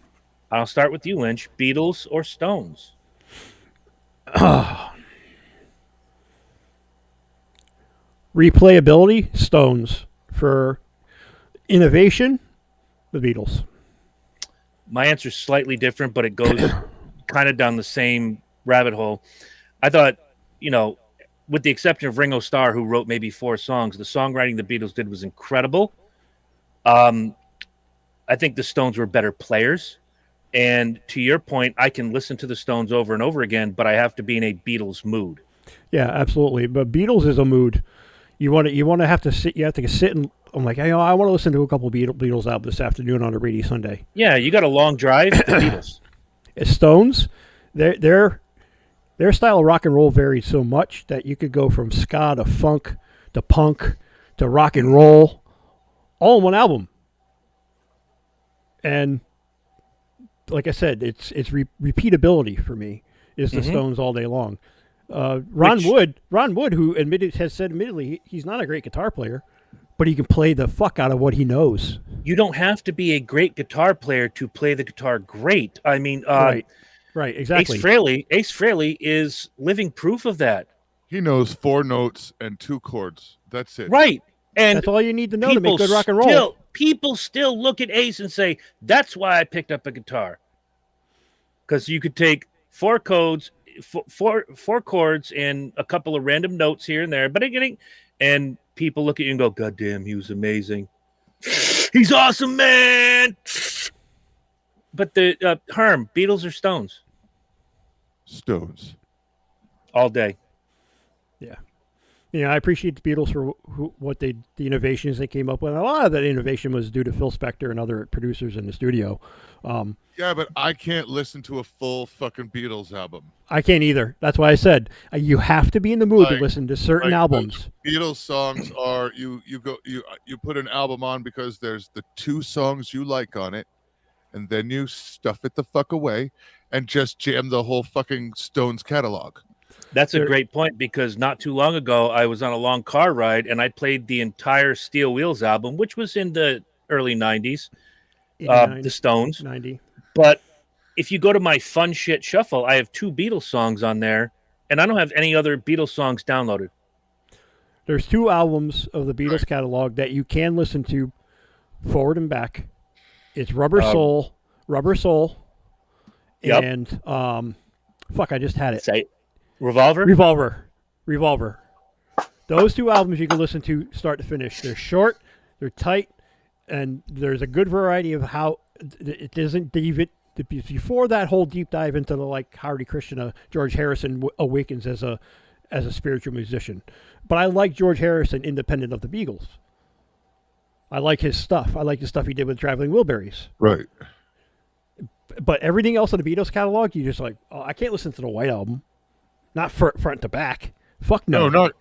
I'll start with you, Lynch. Beatles or Stones? Replayability, Stones. For innovation, the Beatles. My answer is slightly different, but it goes kind of down the same rabbit hole. I thought, with the exception of Ringo Starr, who wrote maybe 4 songs, the songwriting the Beatles did was incredible. I think the Stones were better players. And to your point, I can listen to the Stones over and over again, but I have to be in a Beatles mood. Yeah, absolutely. But Beatles is a mood. You have to sit and I'm like, I want to listen to a couple of Beatles albums this afternoon on a rainy Sunday. Yeah, you got a long drive. The Beatles. Stones, their style of rock and roll varied so much that you could go from ska to funk to punk to rock and roll, all in one album. And like I said, it's repeatability for me is the Stones all day long. Ron Wood, who has said admittedly he's not a great guitar player, but he can play the fuck out of what he knows. You don't have to be a great guitar player to play the guitar great. I mean, right, exactly. Ace Frehley is living proof of that. He knows 4 notes and 2 chords. That's it. Right. And that's all you need to know to make good rock and roll. People still look at Ace and say, that's why I picked up a guitar. Because you could take 4 chords and a couple of random notes here and there, and people look at you and go, God damn, he was amazing. He's awesome, man. But the Herm, Beatles or Stones? Stones. All day. Yeah. I appreciate the Beatles for the innovations they came up with. A lot of that innovation was due to Phil Spector and other producers in the studio. Yeah, but I can't listen to a full fucking Beatles album. I can't either. That's why I said you have to be in the mood to listen to certain albums. Beatles songs are you put an album on because there's the 2 songs you like on it, and then you stuff it the fuck away and just jam the whole fucking Stones catalog. That's a great point, because not too long ago I was on a long car ride and I played the entire Steel Wheels album, which was in the early 90s, the Stones. 90. But if you go to my Fun Shit Shuffle, I have 2 Beatles songs on there, and I don't have any other Beatles songs downloaded. There's 2 albums of the Beatles catalog that you can listen to forward and back. It's Rubber Soul, yep. and fuck, I just had it. Say Revolver? Revolver. Those 2 albums you can listen to start to finish. They're short, they're tight, and there's a good variety of how it doesn't even before that whole deep dive into the like Hare Krishna, George Harrison awakens as a spiritual musician. But I like George Harrison independent of the Beatles. I like his stuff. I like the stuff he did with Traveling Wilburys. Right. But everything else on the Beatles catalog, you just like, oh, I can't listen to the White Album. Not front to back. Fuck no. Not.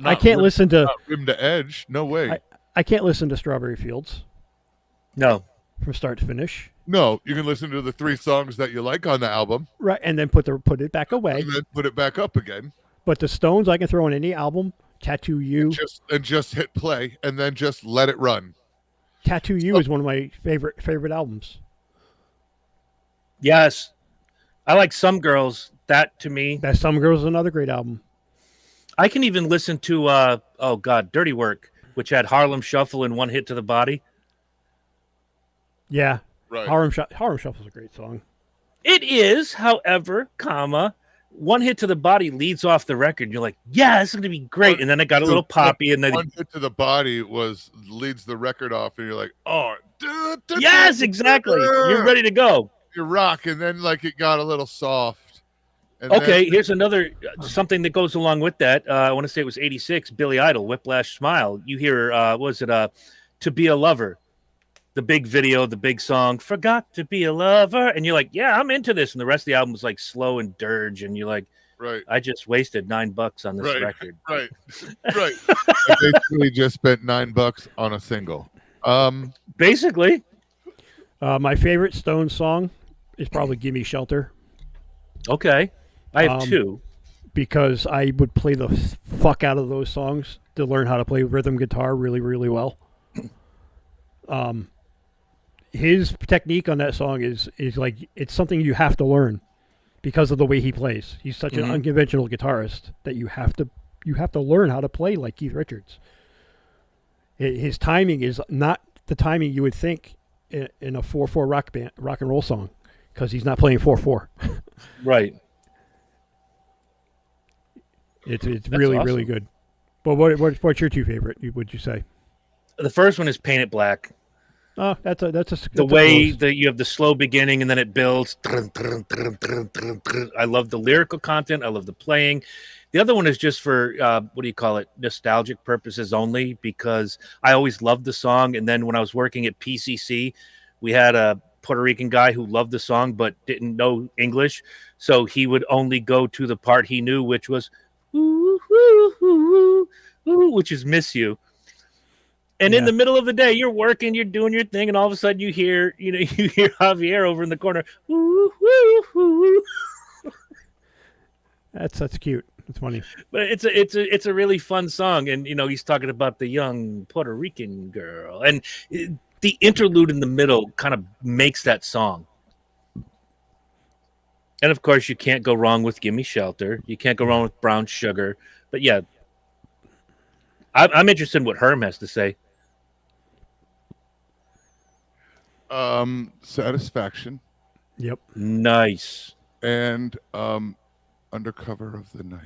I can't listen to Rim to Edge. No way. I can't listen to Strawberry Fields. No. From start to finish. No, you can listen to the 3 songs that you like on the album. Right, and then put it back away. And then put it back up again. But the Stones, I can throw on any album. Tattoo You. And just hit play, and then just let it run. Tattoo You is one of my favorite albums. Yes. I like Some Girls. That, to me. That Some Girls is another great album. I can even listen to, Dirty Work, which had Harlem Shuffle and One Hit to the Body. Yeah. Right. Harlem Shuffle is a great song. It is, however, One Hit to the Body leads off the record. You're like, yeah, this is going to be great. And then it got a little poppy. And then One Hit to the Body leads the record off. And you're like, oh. Yes, exactly. You're ready to go. You rock. And then like it got a little soft. And okay, here's another, something that goes along with that. I want to say it was 86, Billy Idol, Whiplash Smile. You hear, To Be a Lover? The big video, the big song, Forgot to Be a Lover. And you're like, yeah, I'm into this. And the rest of the album was like slow and dirge. And you're like, right, I just wasted $9 on this record. Right. I basically just spent $9 on a single. Basically. My favorite Stones song is probably Gimme Shelter. Okay. I have 2. Because I would play the fuck out of those songs to learn how to play rhythm guitar really, really well. His technique on that song is like, it's something you have to learn because of the way he plays. He's such an unconventional guitarist that you have to learn how to play like Keith Richards. His timing is not the timing you would think in a 4/4 rock and roll song, because he's not playing 4/4. Right. It's really awesome. Really good. But what's your 2 favorite? Would you say? The first one is Paint It Black. Oh, that's the way that you have the slow beginning and then it builds. I love the lyrical content. I love the playing. The other one is just for nostalgic purposes only, because I always loved the song. And then when I was working at PCC, we had a Puerto Rican guy who loved the song but didn't know English, so he would only go to the part he knew, which was which is Miss You. And in the middle of the day, you're working, you're doing your thing, and all of a sudden you hear Javier over in the corner. That's cute. It's funny. But it's a really fun song, and he's talking about the young Puerto Rican girl, and the interlude in the middle kind of makes that song. And of course, you can't go wrong with "Gimme Shelter." You can't go wrong with "Brown Sugar." But yeah, I'm interested in what Herm has to say. Satisfaction. Yep. Nice. And Undercover of the Night.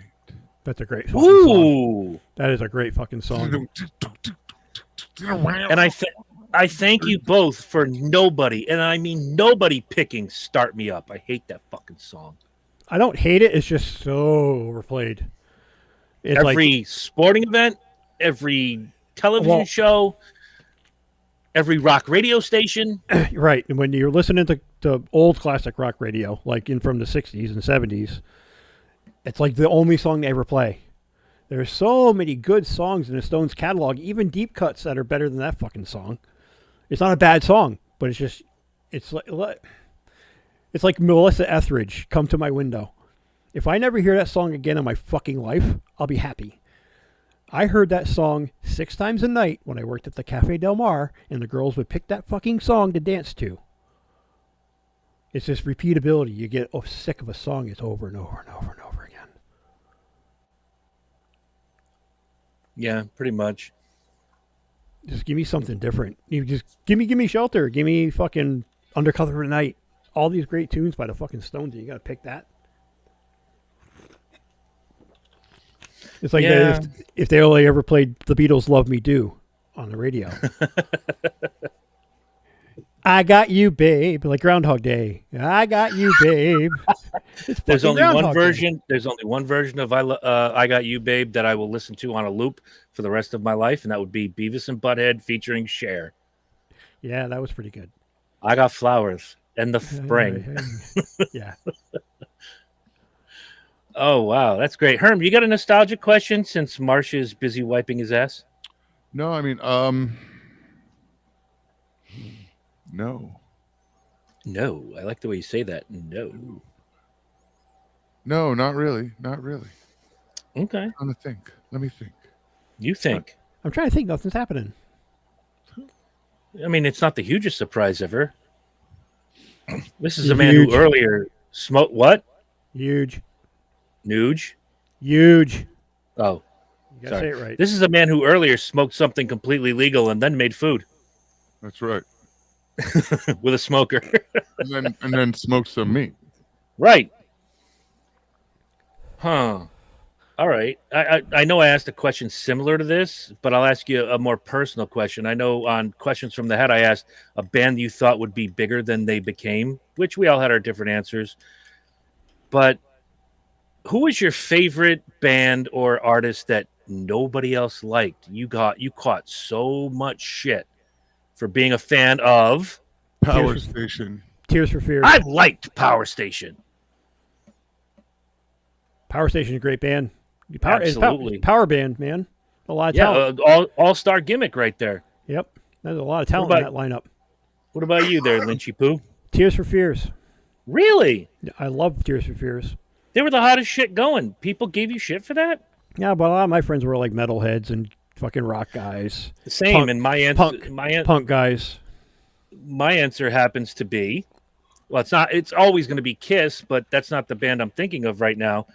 That's a great fucking song. That is a great fucking song. And I thank you both for nobody, and I mean nobody, picking Start Me Up. I hate that fucking song. I don't hate it. It's just so overplayed. It's every sporting event, every television show, every rock radio station. Right. And when you're listening to old classic rock radio, like from the 60s and 70s, it's like the only song they ever play. There's so many good songs in the Stones catalog, even deep cuts that are better than that fucking song. It's not a bad song, but it's like Melissa Etheridge, Come to My Window. If I never hear that song again in my fucking life, I'll be happy. I heard that song 6 times a night when I worked at the Cafe Del Mar, and the girls would pick that fucking song to dance to. It's this repeatability. You get sick of a song. It's over and over and over and over again. Yeah, pretty much. Just give me something different. You just give me Shelter. Give me fucking Undercover for the Night. All these great tunes by the fucking Stones. You got to pick that. It's like if they only ever played the Beatles' "Love Me Do" on the radio. I got you, babe, like Groundhog Day. I got you, babe. There's only one version. There's only one version of I Got You, Babe that I will listen to on a loop for the rest of my life, and that would be Beavis and Butthead featuring Cher. Yeah, that was pretty good. I Got Flowers and the Spring. Yeah. Oh, wow. That's great. Herm, you got a nostalgic question since Marsh is busy wiping his ass? No, I mean, no. No. I like the way you say that. No. No, not really. Not really. Okay. Let me think. You think. I'm trying to think. Nothing's happening. I mean, it's not the hugest surprise ever. This is a man who earlier smoked what? Huge. Nuge? Huge. Oh. You gotta say it right. This is a man who earlier smoked something completely legal and then made food. That's right. With a smoker. and then smoked some meat. Right. Huh. All right. I know I asked a question similar to this, but I'll ask you a more personal question. I know on Questions from the Head, I asked a band you thought would be bigger than they became, which we all had our different answers. But who was your favorite band or artist that nobody else liked? You caught so much shit for being a fan of Power Station. Tears for Fears. I liked Power Station. Power Station's a great band. Absolutely. Power band, man. A lot of talent. All-star gimmick right there. Yep. There's a lot of talent in that lineup. What about you there, Lynchy Poo? Tears for Fears. Really? I love Tears for Fears. They were the hottest shit going. People gave you shit for that? Yeah, but a lot of my friends were like metalheads and fucking rock guys. Same, and my answer... Punk guys. My answer happens to be... Well, it's always going to be Kiss, but that's not the band I'm thinking of right now.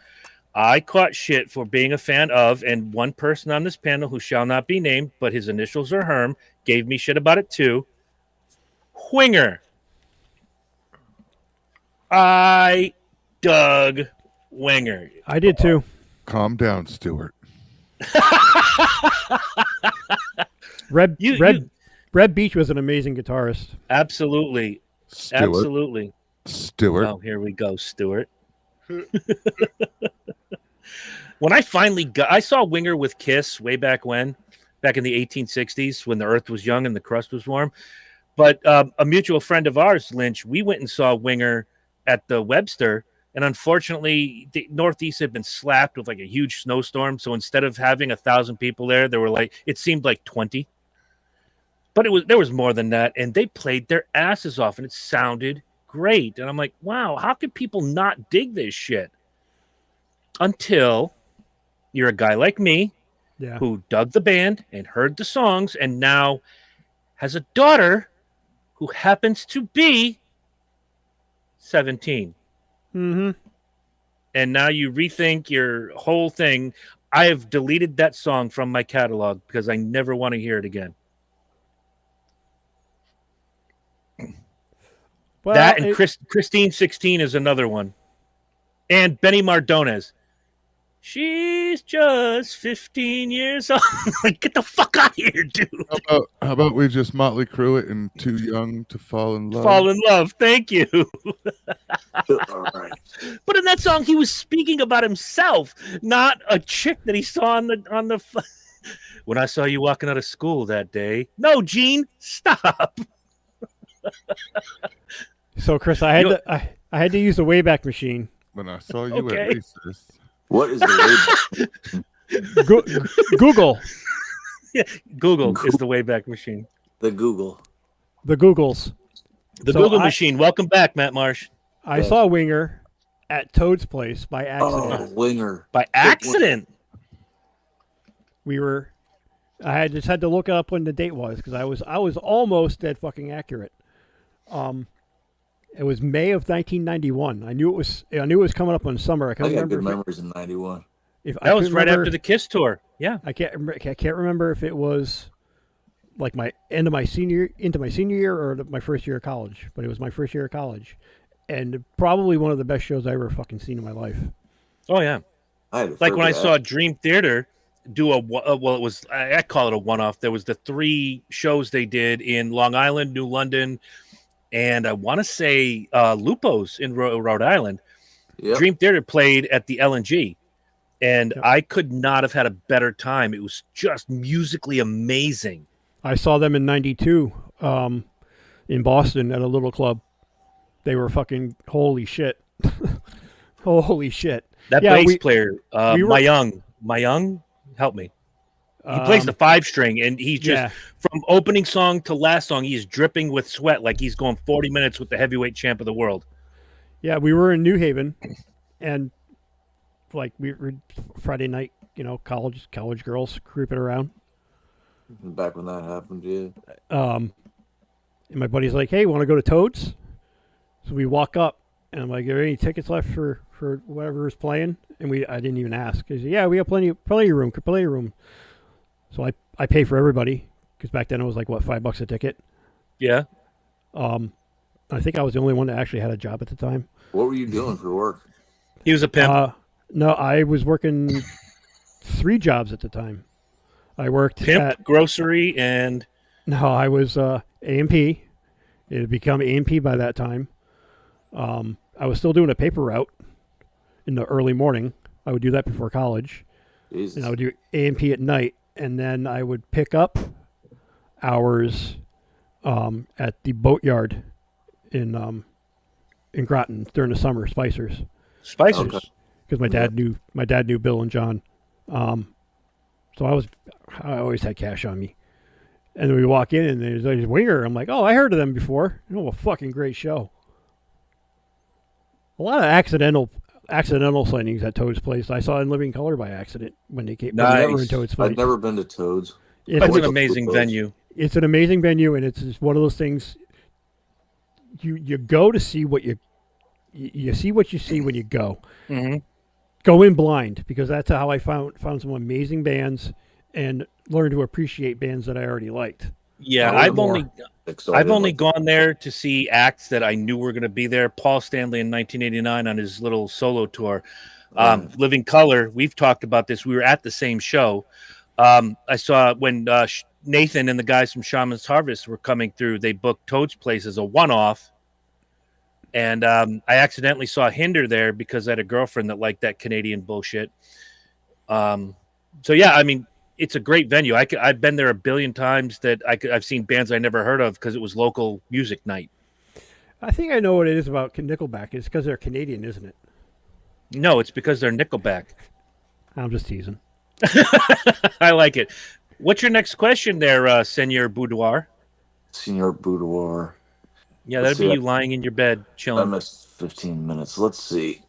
I caught shit for being a fan of, and one person on this panel who shall not be named, but his initials are Herm, gave me shit about it too. Winger. I dug Winger. I did too. Calm down, Stuart. Red Beach was an amazing guitarist. Absolutely. Stuart. Absolutely. Stuart. Oh, here we go, Stuart. When I saw Winger with Kiss way back in the 1860s, when the earth was young and the crust was warm. But a mutual friend of ours, Lynch, we went and saw Winger at the Webster, and unfortunately, the Northeast had been slapped with like a huge snowstorm. So instead of having 1,000 people there were it seemed like 20. But there was more than that, and they played their asses off, and it sounded great. And I'm like, wow, how could people not dig this shit? Until you're a guy like me, who dug the band and heard the songs, and now has a daughter who happens to be 17. Mm-hmm. And now you rethink your whole thing. I have deleted that song from my catalog because I never want to hear it again. Well, that and Christine 16 is another one. And Benny Mardones. She's just 15 years old. Like, get the fuck out of here, dude. How about we just Motley Crue it and Too Young to Fall in Love? Fall in Love. Thank you. All right. But in that song, he was speaking about himself, not a chick that he saw on the. When I saw you walking out of school that day. No, Gene, stop. So, Chris, I had to use the Wayback Machine. When I saw you at recess. What is the Wayback? Google. Yeah, Google is the Wayback Machine. The Google. The Googles. The Google machine. Welcome back, Matt Marsh. I saw Winger at Toad's place by accident. Oh, Winger. By accident. I just had to look up when the date was because I was almost dead fucking accurate. It was May of 1991. I knew it was coming up on summer. I got good memories in '91. That was right after the Kiss tour. Yeah, I can't remember if it was like into my senior year or my first year of college. But it was my first year of college, and probably one of the best shows I ever fucking seen in my life. Oh yeah, like when I saw Dream Theater do it was, I call it a one-off. There was the 3 shows they did in Long Island, New London, and I want to say Lupo's in Rhode Island. Yep. Dream Theater played at the LNG, and I could not have had a better time. It was just musically amazing. I saw them in '92 in Boston at a little club. They were fucking holy shit. Holy shit. That bass player, Mayung, help me. He plays the 5-string, and he's just from opening song to last song, he's dripping with sweat like he's going 40 minutes with the heavyweight champ of the world. Yeah, we were in New Haven, and like we were Friday night, college girls creeping around. Back when that happened, yeah. And my buddy's like, "Hey, want to go to Toad's?" So we walk up, and I'm like, "Are there any tickets left for whatever is playing?" And I didn't even ask. He said, "Yeah, we have plenty of room." So I pay for everybody because back then it was like $5 a ticket. Yeah. I think I was the only one that actually had a job at the time. What were you doing for work? He was a pimp. No, I was working 3 jobs at the time. I worked pimp, at grocery, and no, I was A&P. It had become A&P by that time. I was still doing a paper route in the early morning. I would do that before college. Jesus. And I would do A&P at night, and then I would pick up hours at the boatyard in Groton during the summer. Spicers. Because my dad knew Bill and John. So I always had cash on me. And then we walk in and there's Winger. I'm like, oh, I heard of them before. A fucking great show. A lot of accidental signings at Toad's place. I saw in Living Color by accident when they came. Nice. In Toad's place. I've never been to Toad's. It's an amazing venue. It's an amazing venue, and it's just one of those things. You go to see what you see what you see when you go. Mm-hmm. Go in blind, because that's how I found some amazing bands and learned to appreciate bands that I already liked. Yeah, I've only gone there to see acts that I knew were going to be there. Paul Stanley in 1989 on his little solo tour. Living Color, we've talked about this. We were at the same show. I saw when Nathan and the guys from Shaman's Harvest were coming through, they booked Toad's Place as a one-off. And I accidentally saw Hinder there because I had a girlfriend that liked that Canadian bullshit. So, yeah, I mean, it's a great venue. I've been there a billion times that I've seen bands I never heard of because it was local music night. I think I know what it is about Nickelback. It's because they're Canadian, isn't it? No, it's because they're Nickelback. I'm just teasing. I like it. What's your next question there, Senor Boudoir? Senor Boudoir. Yeah, that'd be you lying in your bed, chilling. I missed 15 minutes. Let's see.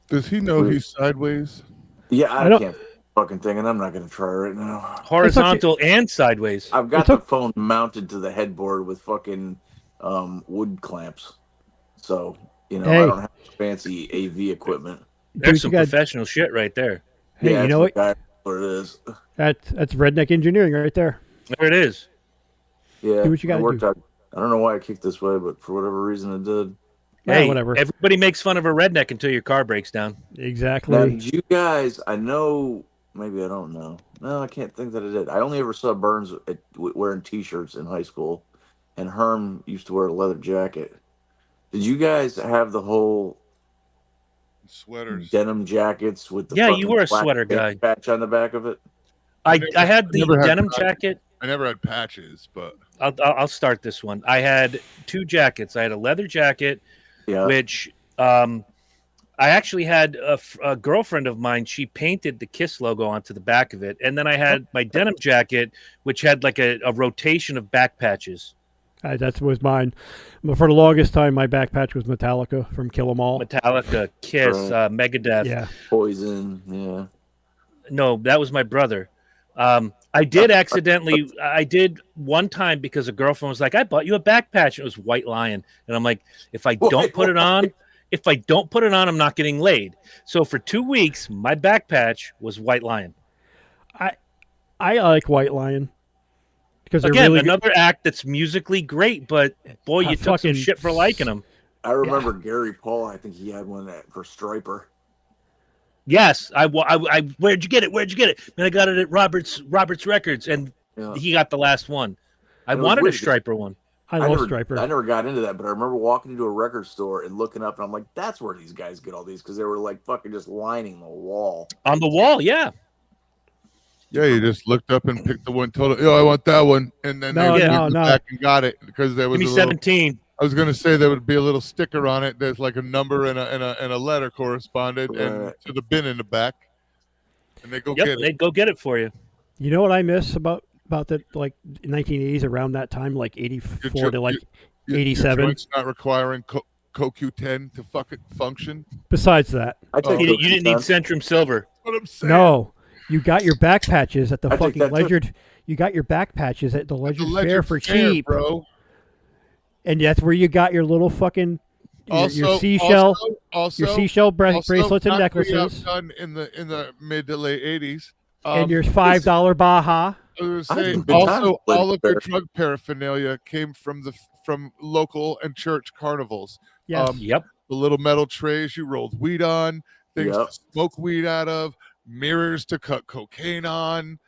Does he know he's sideways? Yeah, I can't fucking think, and I'm not going to try right now. Horizontal and sideways. I've got the phone mounted to the headboard with fucking wood clamps. So, I don't have fancy AV equipment. There's some professional shit right there. Hey, yeah, you know what? What it is. That's redneck engineering right there. There it is. Yeah, do what you got to do. I don't know why I kicked this way, but for whatever reason it did. Hey, whatever. Everybody makes fun of a redneck until your car breaks down. Exactly. Now, did you guys, I know, maybe I don't know. No, I can't think that I did. I only ever saw Burns wearing T-shirts in high school, and Herm used to wear a leather jacket. Did you guys have the whole sweaters, denim jackets with the you were a sweater guy patch on the back of it? I had the denim jacket. I never had patches, but I'll start this one. I had 2 jackets. I had a leather jacket, which I actually had a girlfriend of mine. She painted the Kiss logo onto the back of it. And then I had my denim jacket, which had like a rotation of back patches. That was mine. But for the longest time, my back patch was Metallica from Kill 'Em All. Metallica, Kiss, Megadeth. Yeah. Poison. Yeah. No, that was my brother. I did accidentally. I did one time because a girlfriend was like, "I bought you a back patch." It was White Lion, and I'm like, "If I don't put it on, I'm not getting laid." So for 2 weeks, my back patch was White Lion. I like White Lion because they're Again, really another act that's musically great, but boy, you took some shit for liking them. I remember Gary Paul. I think he had one for Striper. Yes, I where'd you get it? Where'd you get it? Man, I got it at Robert's Records, and he got the last one. I wanted a Striper one. I love Striper. I never got into that, but I remember walking into a record store and looking up, and I'm like, "That's where these guys get all these," because they were like fucking just lining the wall. On the wall, yeah. Yeah, you just looked up and picked the one. Told, I want that one, and then they went back and got it because there was. Give me 17. I was going to say there would be a little sticker on it. There's like a number and a letter corresponded, and to the bin in the back, and they go get it. They'd go get it for you. You know what I miss about the like 1980s around that time, like 84 to like 87. Your joints not requiring CoQ10 to fucking function. Besides that, you didn't need Centrum Silver. That's what I'm saying. No, you got your back patches at the fucking Ledyard. You got your back patches at the Ledyard Fair for cheap, bro. And that's where you got your little fucking your seashell, your seashell bracelets and necklaces. Done in the mid to late 80s. And your $5 Baja. I was saying, also, all of your drug paraphernalia came from local and church carnivals. Yeah. Yep. The little metal trays you rolled weed on, things to smoke weed out of, mirrors to cut cocaine on.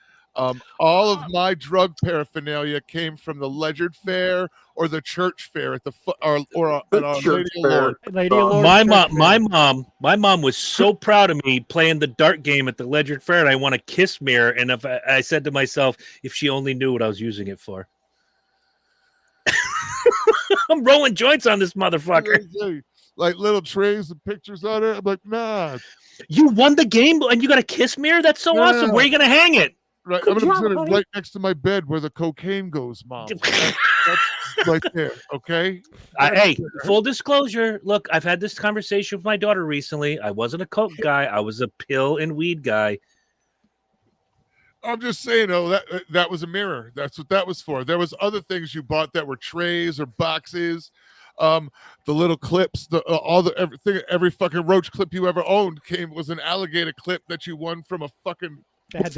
All of my drug paraphernalia came from the Ledyard Fair or the church fair at the Lady of Lord. My mom was so proud of me playing the dart game at the Ledyard Fair, and I won a kiss mirror. And if I said to myself, if she only knew what I was using it for. I'm rolling joints on this motherfucker. Like little trays and pictures on it. I'm like, nah. You won the game and you got a kiss mirror? That's so awesome. Where are you going to hang it? Right, I'm going to put it right next to my bed where the cocaine goes, Mom. That's right there, okay? Hey, full disclosure. Look, I've had this conversation with my daughter recently. I wasn't a coke guy. I was a pill and weed guy. I'm just saying, that was a mirror. That's what that was for. There was other things you bought that were trays or boxes. The little clips, every fucking roach clip you ever owned was an alligator clip that you won from a fucking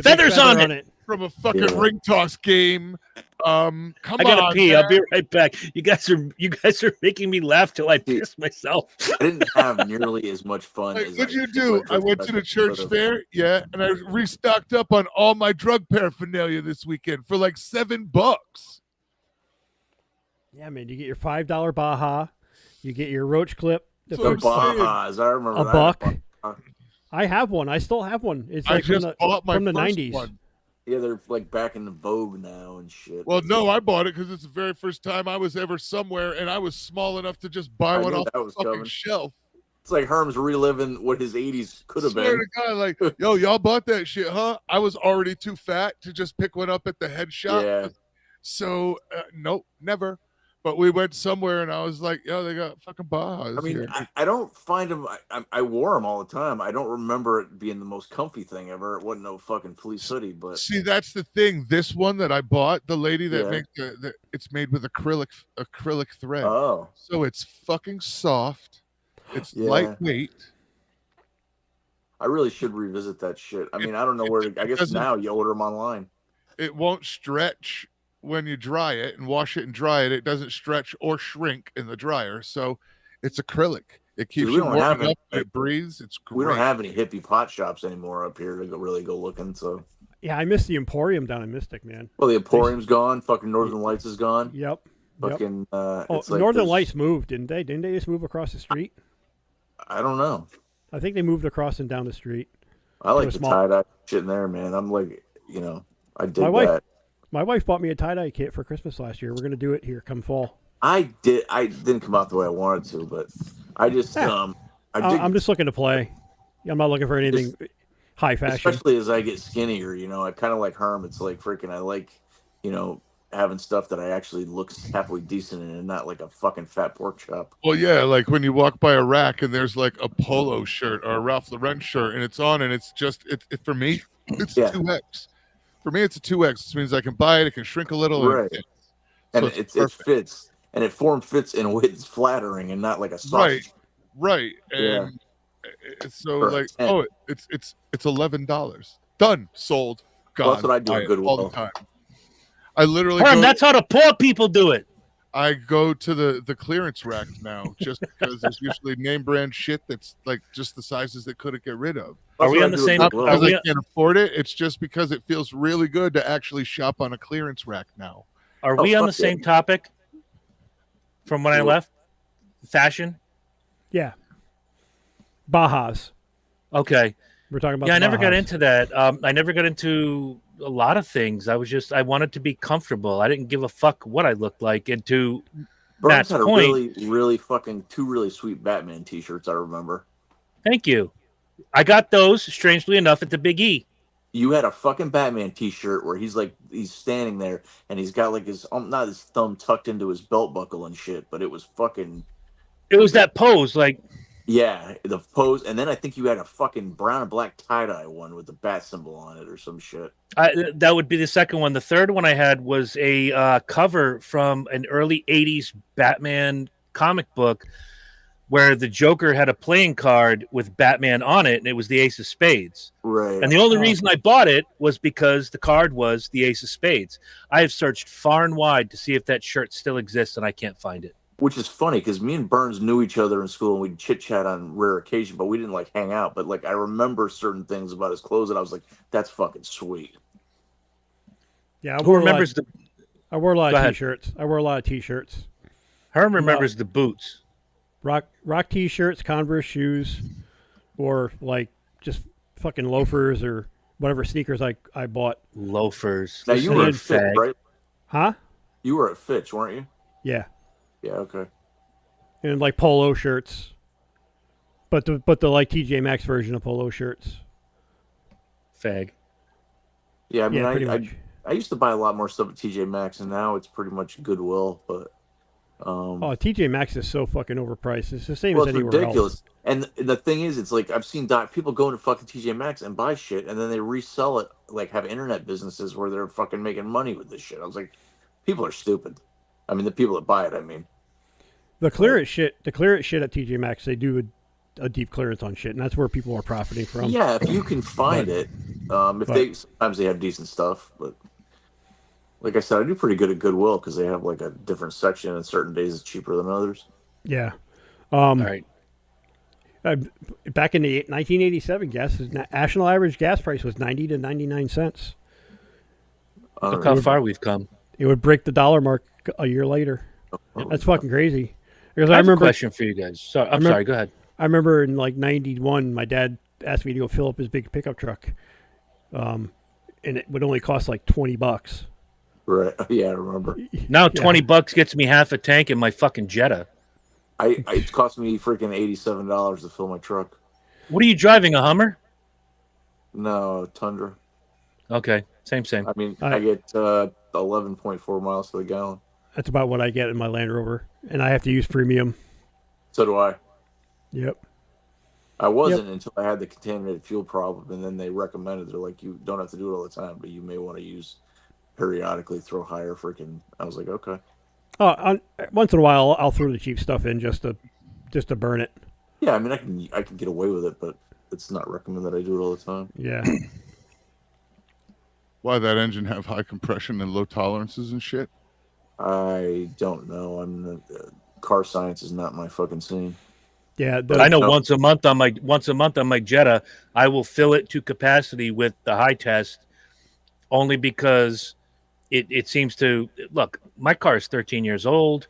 feathers on it from a fucking ring toss game. I gotta pee. I'll be right back. You guys are making me laugh till I piss myself. I didn't have nearly as much fun. What'd you do? I went to the church fair, and I restocked up on all my drug paraphernalia this weekend for like $7. Yeah, man, you get your $5 Baja, you get your roach clip. The Bajas, I remember $1. I have one. I still have one. It's like from the 90s. One. Yeah, they're like back in the vogue now and shit. Well, no, I bought it because it's the very first time I was ever somewhere, and I was small enough to just buy one off the fucking shelf. It's like Herm's reliving what his 80s could have been. To God, like, yo, y'all bought that shit, huh? I was already too fat to just pick one up at the head shop. Yeah. So, nope, never. But we went somewhere, and I was like, yo, they got fucking Bajas. I mean, I don't find them. I wore them all the time. I don't remember it being the most comfy thing ever. It wasn't no fucking fleece hoodie, but see, that's the thing. This one that I bought, the lady that makes it's made with acrylic thread. Oh, so it's fucking soft. It's lightweight. I really should revisit that shit. I mean, I don't know where. I guess now you order them online. It won't stretch. When you dry it and wash it and dry it, it doesn't stretch or shrink in the dryer. So it's acrylic. It keeps you warm enough and it breathes. It's great. We don't have any hippie pot shops anymore up here to really go looking. So yeah, I miss the Emporium down in Mystic, man. Well, the Emporium's gone. Fucking Northern Lights is gone. Yep. Fucking. Like Northern Lights moved, didn't they? Didn't they just move across the street? I don't know. I think they moved across and down the street. I like the tie-dye shit in there, man. I'm like, I dig that. My wife bought me a tie-dye kit for Christmas last year. We're going to do it here come fall. I didn't come out the way I wanted to, but I just I'm just looking to play. I'm not looking for anything high fashion. Especially as I get skinnier, I kind of like Herm. It's like freaking I like, having stuff that I actually looks halfway decent in and not like a fucking fat pork chop. Well, yeah, like when you walk by a rack and there's like a polo shirt or a Ralph Lauren shirt and it's on and it's just for me it's 2X. For me it's a 2X. Which means I can buy it, it can shrink a little, right? And it fits, and it fits in a way that's flattering and not like a sausage. Right. And so like, it's $11. Done, sold, gone. Well, that's what I do at Goodwill all the time. I literally that's how the poor people do it. I go to the clearance rack now just because there's usually name brand shit that's like just the sizes they couldn't get rid of. Are we on the same? Not because I can't afford it. It's just because it feels really good to actually shop on a clearance rack now. Are we on the same topic from when I left? Fashion? Yeah. Bajas. Okay. We're talking about I never got into that. I never got into a lot of things. I wanted to be comfortable. I didn't give a fuck what I looked like. And to Matt's had a point, really fucking two really sweet Batman t-shirts, I remember. Thank you. I got those, strangely enough, at the Big E. You had a fucking Batman t-shirt where he's standing there and he's got like his not his thumb tucked into his belt buckle and shit, but it was that pose, like the pose. And then I think you had a fucking brown and black tie-dye one with the bat symbol on it or some shit. That would be the second one. The third one I had was a cover from an early 80s Batman comic book where the Joker had a playing card with Batman on it, and it was the Ace of Spades. Right. And the only reason I bought it was because the card was the Ace of Spades. I have searched far and wide to see if that shirt still exists, and I can't find it. Which is funny, because me and Burns knew each other in school, and we'd chit-chat on rare occasion, but we didn't, like, hang out. But, like, I remember certain things about his clothes, and I was like, that's fucking sweet. Yeah, Who remembers I wore a lot of T-shirts. Herm remembers the boots. Rock T-shirts, Converse shoes, or like just fucking loafers or whatever sneakers I bought. Loafers. Now you were at Fitch, right? Huh? You were at Fitch, weren't you? Yeah. Yeah. Okay. And like polo shirts, but the like TJ Maxx version of polo shirts. Fag. Yeah, I mean, pretty much. I used to buy a lot more stuff at TJ Maxx, and now it's pretty much Goodwill, but. TJ Maxx is so fucking overpriced. It's the same as anywhere ridiculous. else. And the thing is, it's like I've seen people go into fucking TJ Maxx and buy shit, and then they resell it, like have internet businesses where they're fucking making money with this shit. I was like, people are stupid. I mean, the people that buy it. I mean, the clearance shit at TJ Maxx, they do a deep clearance on shit, and that's where people are profiting from. Yeah, if you can find it, sometimes they have decent stuff, but. Like I said, I do pretty good at Goodwill because they have like a different section, and certain days it's cheaper than others. Yeah. All right. Back in the 1987, national average gas price was 90 to 99 cents. Look how far we've come. It would break the dollar mark a year later. That's fucking crazy. Because I remember a question for you guys. Sorry, go ahead. I remember in like 91, my dad asked me to go fill up his big pickup truck. And it would only cost like $20. Right. Yeah, I remember. Now $20 gets me half a tank in my fucking Jetta. It cost me freaking $87 to fill my truck. What are you driving, a Hummer? No, Tundra. Okay, same. I mean, I get 11.4 miles to the gallon. That's about what I get in my Land Rover, and I have to use premium. So do I. Yep. I wasn't until I had the contaminated fuel problem, and then they recommended, they're like, you don't have to do it all the time, but you may want to use periodically, throw higher freaking. I was like, okay. Once in a while, I'll throw the cheap stuff in just to burn it. Yeah, I mean, I can get away with it, but it's not recommended I do it all the time. Yeah. Why that engine have high compression and low tolerances and shit? I don't know. Car science is not my fucking scene. Yeah, I know once a month on my Jetta, I will fill it to capacity with the high test, only because it seems to look. My car is 13 years old.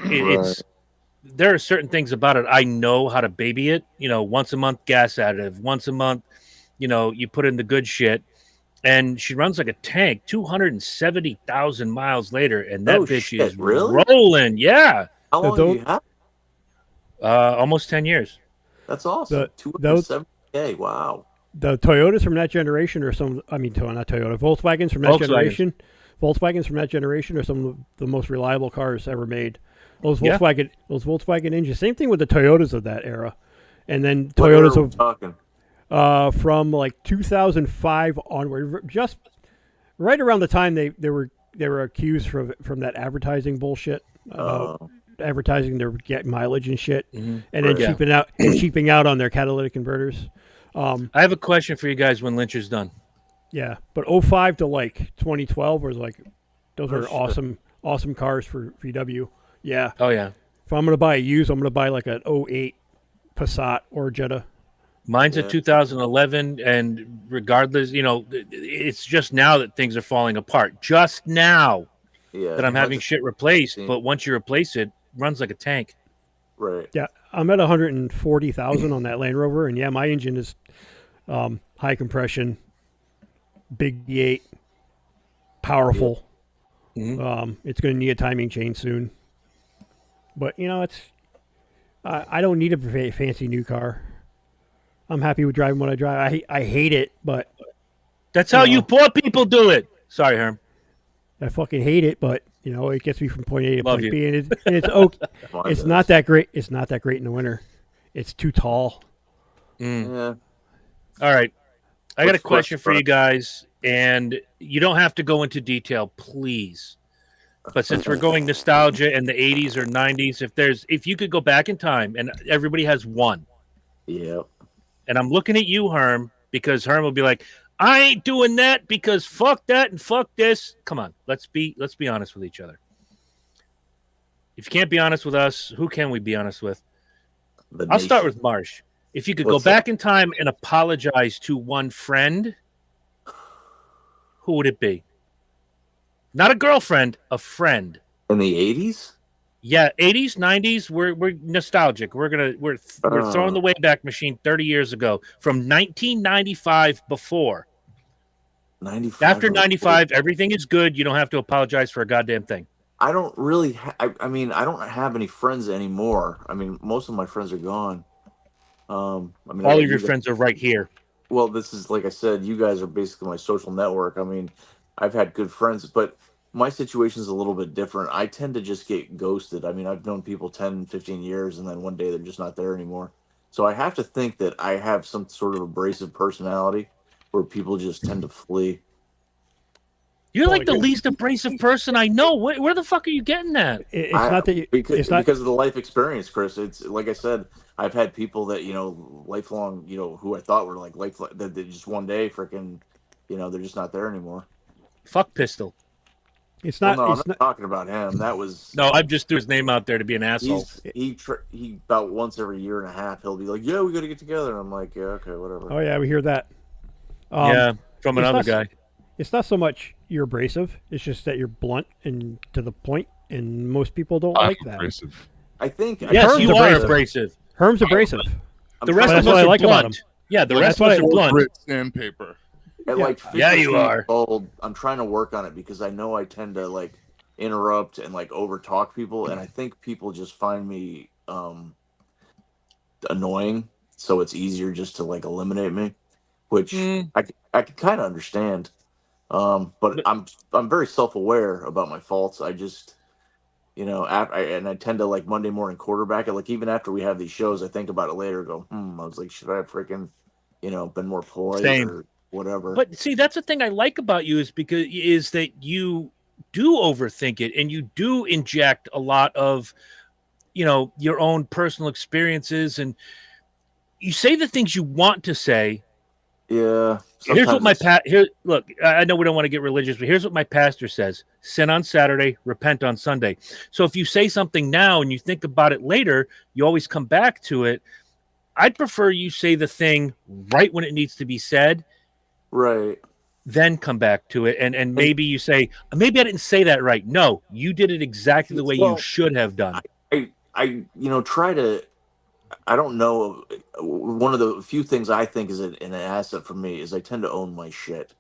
There are certain things about it I know how to baby it. You know, once a month gas additive, once a month, you put in the good shit, and she runs like a tank. 270,000 miles later, and that bitch is really rolling. Yeah. How long do you have? Almost 10 years. That's awesome. 270K. Wow. The Toyotas from that generation, not Toyota, Volkswagens from that generation, Volkswagens from that generation are some of the most reliable cars ever made. Those Yeah. Volkswagen engines. Same thing with the Toyotas of that era, and then What era Toyotas are we talking? from like 2005 onward, just right around the time they were accused from that advertising bullshit about advertising their get mileage and shit, and then Right. cheaping out on their catalytic converters. I have a question for you guys when Lynch is done. Yeah, but 05 to like 2012 was like those Oh, are shit. awesome cars for VW. Yeah, Oh yeah, if I'm gonna buy a used, I'm gonna buy like an 08 Passat or Jetta. mine's a Yeah. 2011, and regardless, it's just now that things are falling apart. Just now Yeah. that I'm having shit replaced, seen- but once you replace it, runs like a tank. Right. Yeah, I'm at 140,000 on that Land Rover, and yeah, my engine is high compression, big V8, powerful. Mhm. It's going to need a timing chain soon, but it's I don't need a fancy new car. I'm happy with driving what I drive. I hate it, but That's how you No. poor people do it. Sorry, Herm. I fucking hate it. But it gets me from point A to Love point you. B, and it's okay. Mine It's does. not that great. It's not that great in the winter. It's too tall. Yeah. All right. I got a What's the question for question, you guys, and you don't have to go into detail, please. But since we're going nostalgia in the 80s or 90s, if you could go back in time, and everybody has one, Yep. and I'm looking at you, Herm, because Herm will be like, I ain't doing that because fuck that and fuck this. Come on, let's be honest with each other. If you can't be honest with us, who can we be honest with? I'll start with Marsh. If you could What's go back in time and apologize to one friend, who would it be? Not a girlfriend, a friend. in the 80s. Yeah, 80s, 90s, we're nostalgic. We're throwing the Wayback Machine 30 years ago from 1995 before. 95. After 95, everything is good. You don't have to apologize for a goddamn thing. I don't really. I mean, I don't have any friends anymore. I mean, most of my friends are gone. I mean, I All got of you your guys- friends are right here. Well, this is like I said. You guys are basically my social network. I mean, I've had good friends, but my situation is a little bit different. I tend to just get ghosted. I mean, I've known people 10, 15 years, and then one day they're just not there anymore. So I have to think that I have some sort of abrasive personality where people just tend to flee. You're like the least abrasive person I know. Where the fuck are you getting that? It's not that you. because, It's not. because of the life experience, Chris. It's like I said, I've had people that lifelong, who I thought were like that they just one day freaking, they're just not there anymore. Fuck Pistol. It's Well, not. no, It's I'm not not. talking about him. That was No, I just threw his name out there to be an asshole. he about once every year and a half he'll be like, yeah, we got to get together. And I'm like, yeah, okay, whatever. Oh yeah, we hear that. Yeah, from it's another not- guy. It's not so much you're abrasive. It's just that you're blunt and to the point, and most people don't like that. Abrasive. I think Yes, Herm's you are abrasive. abrasive. Herm's abrasive. The rest That's of what us I are like about blunt. him. Yeah, the Well, rest that's of us what are I- blunt. Grit sandpaper. At Yeah. like Yeah, you 52 are. years old, I'm trying to work on it because I know I tend to like interrupt and like over talk people, and I think people just find me annoying, so it's easier just to like eliminate me, which I can kind of understand. But I'm very self-aware about my faults. I just and I tend to like Monday morning quarterback it. Like even after we have these shows, I think about it later. Go, I was like, should I have freaking been more polite Same. or whatever? But see, that's the thing I like about you is that you do overthink it and you do inject a lot of, your own personal experiences, and you say the things you want to say. Yeah. Here's what my sometimes look. I know we don't want to get religious, but here's what my pastor says: sin on Saturday, repent on Sunday. So if you say something now and you think about it later, you always come back to it. I'd prefer you say the thing right when it needs to be said, right. then come back to it, and maybe you say, maybe I didn't say that right. No, you did it exactly the way you should have done. I try to. I don't know. One of the few things I think is an asset for me is I tend to own my shit.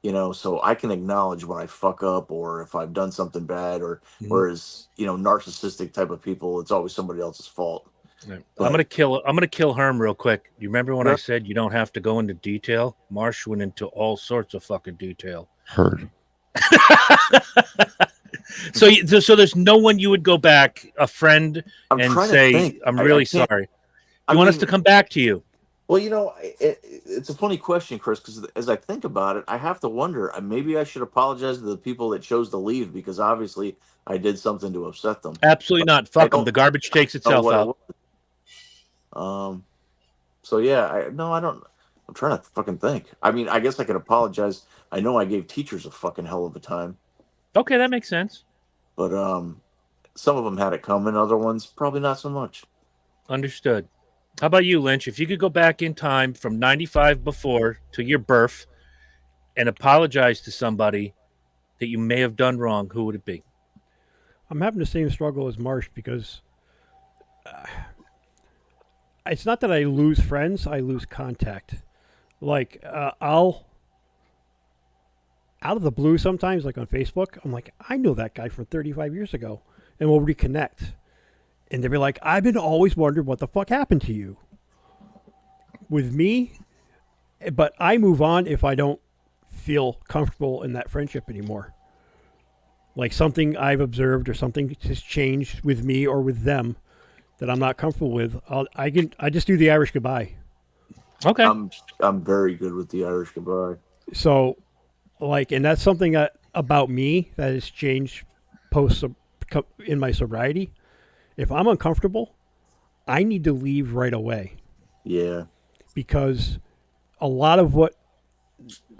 So I can acknowledge when I fuck up or if I've done something bad, or whereas narcissistic type of people, it's always somebody else's fault. Right. But- I'm gonna kill Herm real quick. You remember when I Yeah. said you don't have to go into detail? Marsh went into all sorts of fucking detail. Heard. So there's no one you would go back, a friend, I'm and trying to say, think. I'm really sorry. You want us to come back to you? Well, it's a funny question, Chris, because as I think about it, I have to wonder, maybe I should apologize to the people that chose to leave because obviously I did something to upset them. Absolutely not. Fuck them. The garbage takes know itself what it out. was. So yeah, I don't. I'm trying to fucking think. I mean, I guess I could apologize. I know I gave teachers a fucking hell of a time, Okay, that makes sense. but some of them had it coming. Other ones probably not so much. Understood. How about you, Lynch? If you could go back in time from 95 before to your birth and apologize to somebody that you may have done wrong, who would it be? I'm having the same struggle as Marsh because it's not that I lose friends, I lose contact. Like, I'll, out of the blue sometimes, like on Facebook, I'm like, I know that guy from 35 years ago, and we'll reconnect. And they'll be like, I've been always wondering what the fuck happened to you. With me, but I move on if I don't feel comfortable in that friendship anymore. Like something I've observed or something has changed with me or with them that I'm not comfortable with. I just do the Irish goodbye. Okay. I'm very good with the Irish goodbye. So, like, and that's something about me that has changed in my sobriety. If I'm uncomfortable, I need to leave right away. Yeah. Because a lot of what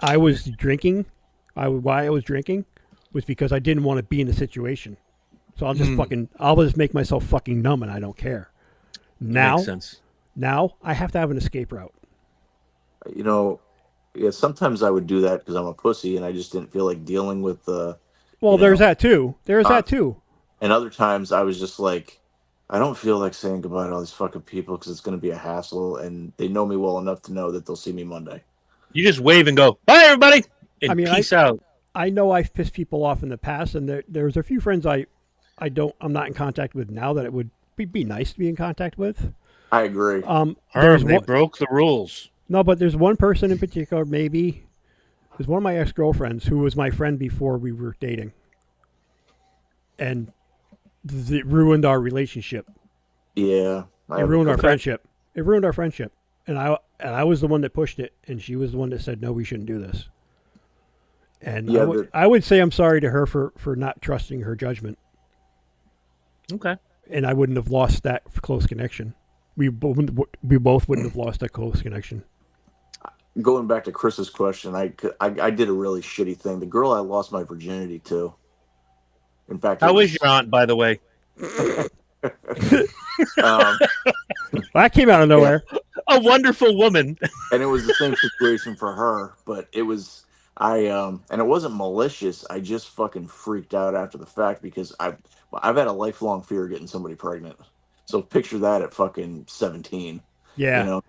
I was drinking, why I was drinking, was because I didn't want to be in the situation. So I'll just make myself fucking numb and I don't care. Now, makes sense. Now I have to have an escape route. Yeah, sometimes I would do that because I'm a pussy and I just didn't feel like dealing with there's that too. That too. And other times I was just like, I don't feel like saying goodbye to all these fucking people because it's going to be a hassle, and they know me well enough to know that they'll see me Monday. You just wave and go, bye, everybody, and peace out. I know I've pissed people off in the past, and there's a few friends I'm not in contact with now that it would be nice to be in contact with. I agree. They broke the rules. No, but there's one person in particular, maybe. There's one of my ex-girlfriends who was my friend before we were dating. And it ruined our relationship. Yeah. It ruined our friendship. It ruined our friendship. And I was the one that pushed it, and she was the one that said, no, we shouldn't do this. And yeah, I would say I'm sorry to her for not trusting her judgment. Okay. And I wouldn't have lost that close connection. We both wouldn't have lost that close connection. Going back to Chris's question, I did a really shitty thing. The girl I lost my virginity to. In fact, how is your aunt, by the way? That came out of nowhere. A wonderful woman. And it was the same situation for her, but it was and it wasn't malicious. I just fucking freaked out after the fact because I've had a lifelong fear of getting somebody pregnant. So picture that at fucking 17. Yeah.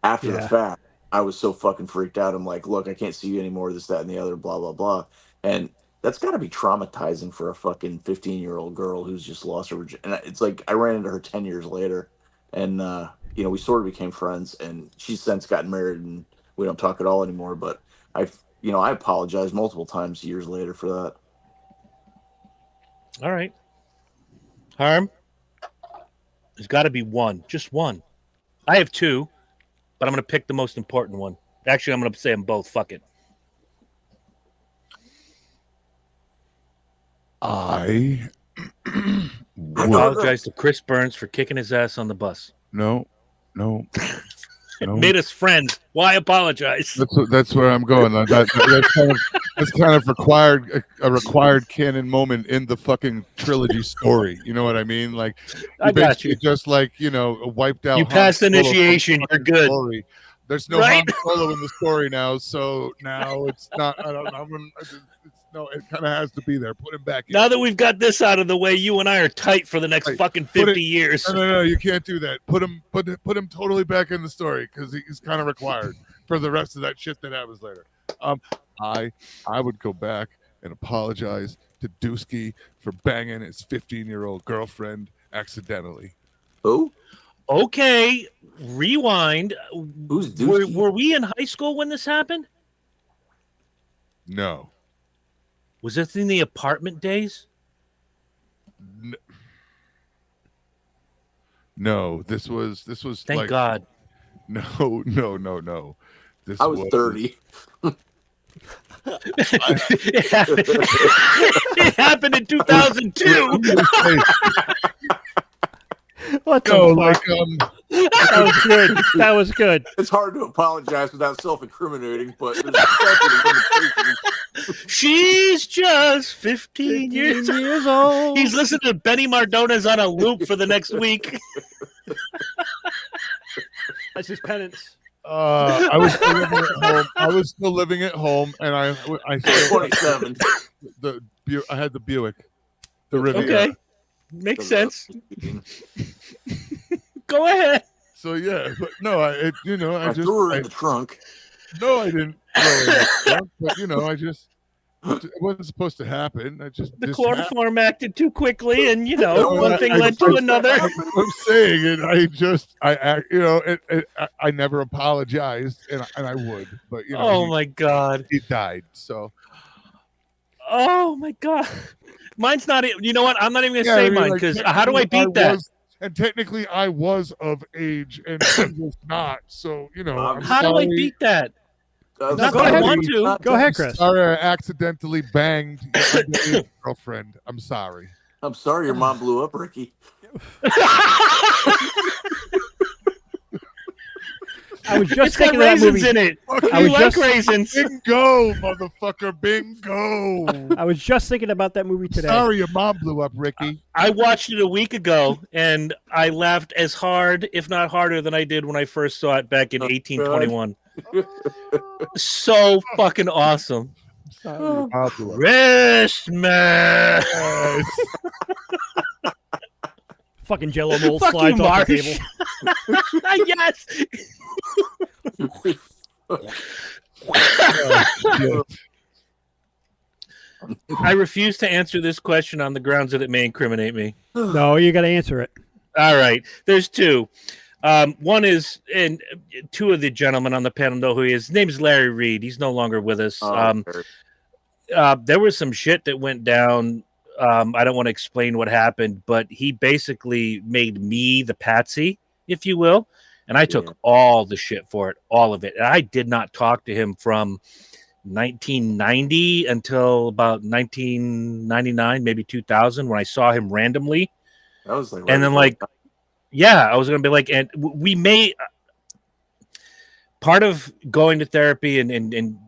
After the fact, I was so fucking freaked out. I'm like, look, I can't see you anymore. This, that, and the other, blah, blah, blah. And that's got to be traumatizing for a fucking 15-year-old girl who's just lost her virginity. And it's like I ran into her 10 years later, and we sort of became friends. And she's since gotten married, and we don't talk at all anymore. But I apologized multiple times years later for that. All right, Harm. There's got to be one, just one. I have two, but I'm going to pick the most important one. Actually, I'm going to say them both. Fuck it. I apologize to Chris Burns for kicking his ass on the bus. No. It made us friends. Why apologize? That's where I'm going. That's kind of a required canon moment in the fucking trilogy story. You know what I mean? Like, I got you. Just like wiped out. You passed initiation. You're good. Story. There's no Han Solo in the story now, so now it's not. I don't know. It kind of has to be there. Put him back in. Now that we've got this out of the way, you and I are tight for the next fucking 50 years. No, you can't do that. Put him totally back in the story because he's kind of required for the rest of that shit that happens later. I would go back and apologize to Dusky for banging his 15-year-old girlfriend accidentally. Who? Okay, rewind. Who's Dusky? Were we in high school when this happened? No. Was this in the apartment days? No, this was Thank like God. no. This I was 30. It happened in 2002. What the No, fuck? That was good. That was good. It's hard to apologize without self-incriminating, but there's definitely limitations. She's just 15 years old. He's listening to Benny Mardones on a loop for the next week. That's his penance. I was still living at home. And I still 27. I had the Buick, the Riviera. Okay, makes sense. Go ahead. So yeah, but no, I threw her in the trunk. No, I didn't throw her in the trunk, but it wasn't supposed to happen. The chloroform acted too quickly, and one thing led to another. I'm saying it. I never apologized, and I would, but my God, he died. So, oh my God, mine's not. You know what? I'm not even gonna say mine because how do I beat that? And technically, I was of age, and he was not. So how do I beat that? Not that I want to. Go ahead, Chris. Sorry, I accidentally banged your girlfriend. I'm sorry. I'm sorry your mom blew up, Ricky. I was just thinking of that movie. In it. I was like raisins. Bingo, motherfucker, bingo. I was just thinking about that movie today. Sorry, your mom blew up, Ricky. I watched it a week ago, and I laughed as hard, if not harder, than I did when I first saw it back in 1821. So fucking awesome. Sorry, Christmas. Fucking Jello mold Fuck slides you, off the Marsh. table. Yes. I refuse to answer this question on the grounds that it may incriminate me. No, you got to answer it. All right. There's two. One is, and two of the gentlemen on the panel know who he is. His name is Larry Reed. He's no longer with us. There was some shit that went down. I don't want to explain what happened, but he basically made me the patsy, if you will. And I took all the shit for it, all of it. And I did not talk to him from 1990 until about 1999, maybe 2000, when I saw him randomly. That was like, and then I was going to be like, and we may, part of going to therapy and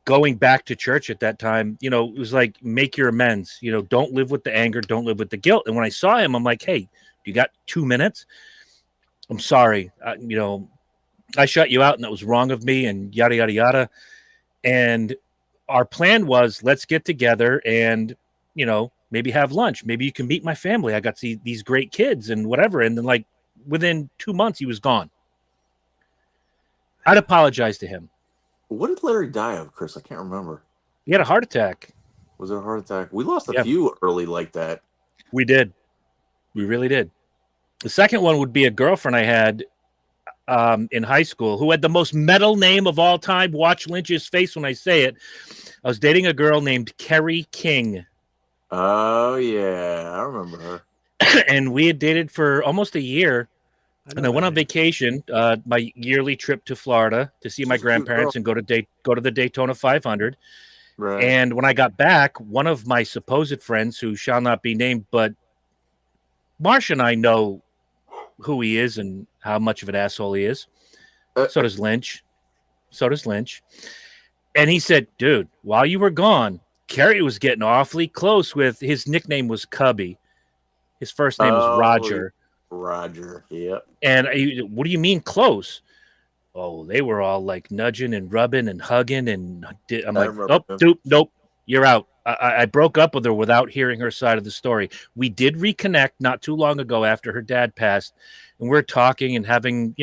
going back to church at that time, it was like, make your amends, don't live with the anger, don't live with the guilt. And when I saw him, I'm like, hey, you got 2 minutes? I'm sorry. I shut you out and that was wrong of me and yada, yada, yada. And our plan was, let's get together and, maybe have lunch. Maybe you can meet my family. I got these great kids and whatever. And then within 2 months, he was gone. I'd apologize to him. What did Larry die of, Chris? I can't remember. He had a heart attack. Was it a heart attack? We lost a few early like that. We did. We really did. The second one would be a girlfriend I had in high school who had the most metal name of all time. Watch Lynch's face when I say it. I was dating a girl named Kerry King. Oh, yeah. I remember her. And we had dated for almost a year. And I went on vacation, my yearly trip to Florida to see my grandparents and go to the Daytona 500. Right. And when I got back, one of my supposed friends, who shall not be named, but Marsh and I know who he is and how much of an asshole he is. So does Lynch. And he said, dude, while you were gone, Kerry was getting awfully close with, his nickname was Cubby. His first name was Roger. Roger, yep. And what do you mean close? Oh, they were all like nudging and rubbing and hugging. And I'm like, nope, you're out. I broke up with her without hearing her side of the story. We did reconnect not too long ago after her dad passed. And we're talking and having,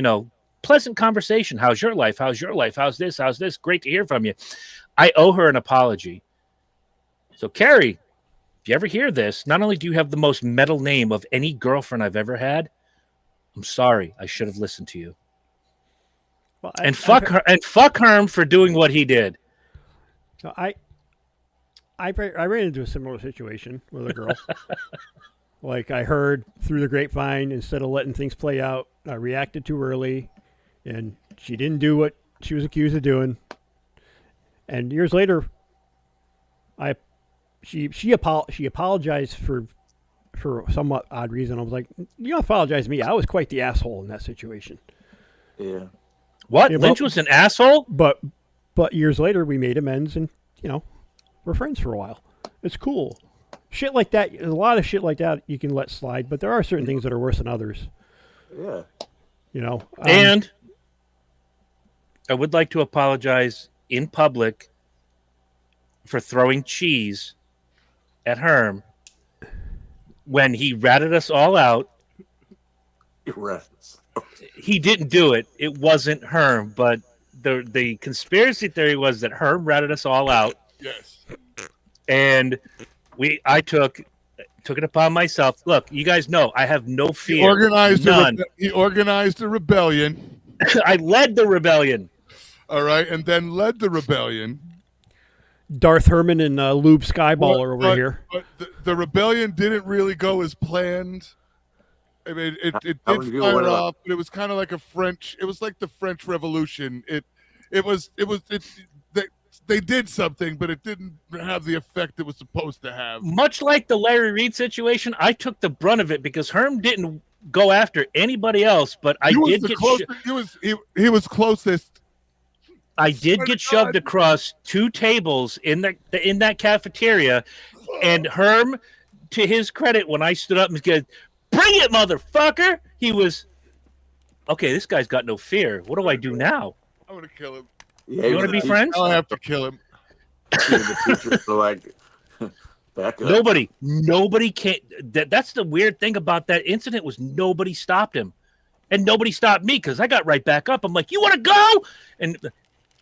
pleasant conversation. How's your life? How's your life? How's this? How's this? Great to hear from you. I owe her an apology. So, Carrie, if you ever hear this, not only do you have the most metal name of any girlfriend I've ever had, I'm sorry. I should have listened to you. Well, fuck Herm for doing what he did. So I ran into a similar situation with a girl. Like I heard through the grapevine, instead of letting things play out, I reacted too early, and she didn't do what she was accused of doing. And years later, she apologized for a somewhat odd reason. I was like, you don't apologize to me. I was quite the asshole in that situation. Yeah. What? Yeah, Lynch was an asshole? But years later, we made amends, and we're friends for a while. It's cool. Shit like that. A lot of shit like that you can let slide, but there are certain things that are worse than others. Yeah. And I would like to apologize in public for throwing cheese at Herm when he ratted us all out. He didn't do it. It wasn't Herm, but the conspiracy theory was that Herm ratted us all out. Yes. And I took it upon myself. Look, you guys know I have no fear. He organized a rebellion. I led the rebellion. All right, and then led the rebellion. Darth Herman and Lube Skyballer over here. But the rebellion didn't really go as planned. I mean, it did fire off, but it was kind of like it was like the French Revolution. They did something, but it didn't have the effect it was supposed to have. Much like the Larry Reed situation, I took the brunt of it because Herm didn't go after anybody else, but I did get he was closest. I did get shoved across two tables in that cafeteria, and Herm, to his credit, when I stood up and said, "Bring it, motherfucker," he was okay. This guy's got no fear. What do I do now? I'm gonna kill him. Yeah, you want to be friends? I'll have to kill him. The teachers were like, back up. Nobody can. That's the weird thing about that incident was nobody stopped him, and nobody stopped me because I got right back up. I'm like, "You want to go?" And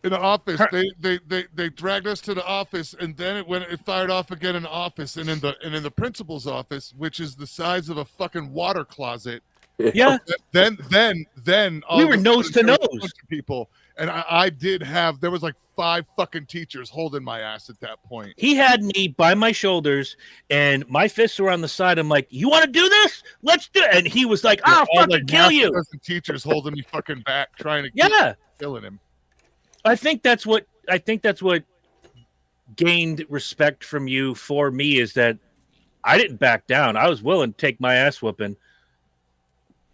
in the office, they dragged us to the office, and then it fired off again in the office, and in the principal's office, which is the size of a fucking water closet. Yeah. Then we were nose to nose. People, and there was like 5 fucking teachers holding my ass at that point. He had me by my shoulders, and my fists were on the side. I'm like, "You want to do this? Let's do it." And he was like, "I'll fucking kill you." Teachers holding me fucking back, trying to killing him. I think that's what gained respect from you for me is that I didn't back down. I was willing to take my ass whooping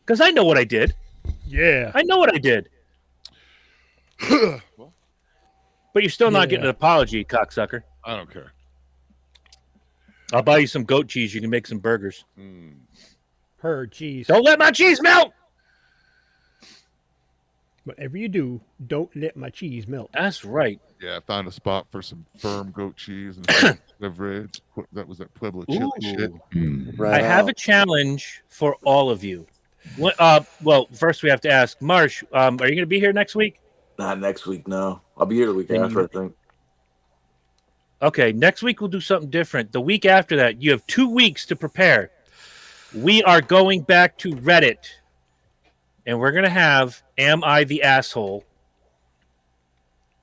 because I know what I did. Yeah, I know what I did. But you're still not getting an apology, cocksucker. I don't care. I'll buy you some goat cheese. You can make some burgers. Her cheese. Don't let my cheese melt. Whatever you do, don't let my cheese melt. That's right. Yeah, I found a spot for some firm goat cheese and beverage. That was that Pueblo chili shit. Right. I have a challenge for all of you. Well, first we have to ask Marsh. Are you going to be here next week? Not next week. No, I'll be here the week after. I think. Okay, next week we'll do something different. The week after that, you have 2 weeks to prepare. We are going back to Reddit. And we're going to have Am I the Asshole?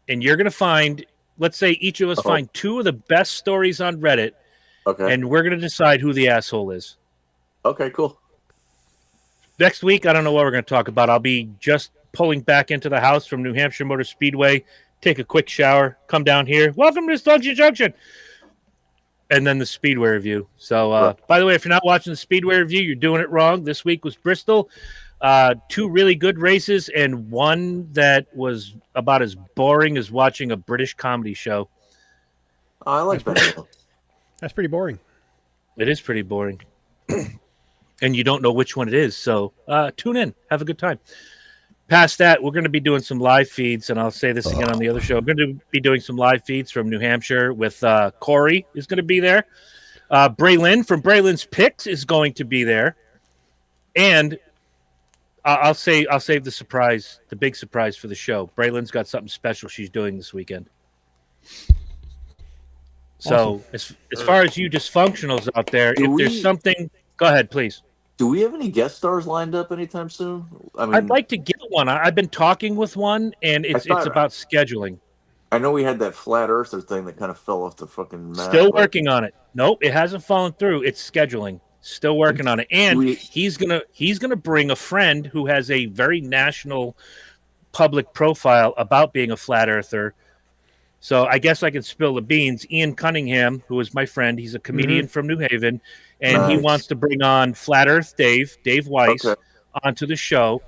And you're going to find, let's say each of us find 2 of the best stories on Reddit. Okay. And we're going to decide who the asshole is. Okay, cool. Next week, I don't know what we're going to talk about. I'll be just pulling back into the house from New Hampshire Motor Speedway, take a quick shower, come down here. Welcome to Dysfunction Junction. And then the Speedway review. So, by the way, if you're not watching the Speedway review, you're doing it wrong. This week was Bristol. 2 really good races and one that was about as boring as watching a British comedy show. I like that. That's pretty boring. It is pretty boring. And you don't know which one it is. So tune in. Have a good time. Past that, we're going to be doing some live feeds, and I'll say this again on the other show. We're going to be doing some live feeds from New Hampshire with Corey is going to be there. Braylon from Braylon's Picks is going to be there. And I'll save the big surprise for the show. Braylon's got something special she's doing this weekend. So as far as you dysfunctionals out there, there's something, go ahead, please. Do we have any guest stars lined up anytime soon? I mean, I'd like to get one. I've been talking with one, and it's about scheduling. I know we had that flat earther thing that kind of fell off the fucking map. Still working on it. Nope, it hasn't fallen through. It's scheduling. Still working on it. And he's gonna bring a friend who has a very national public profile about being a flat earther. So I guess I could spill the beans. Ian Cunningham, who is my friend, he's a comedian from New Haven, and he wants to bring on Flat Earth Dave Weiss, onto the show,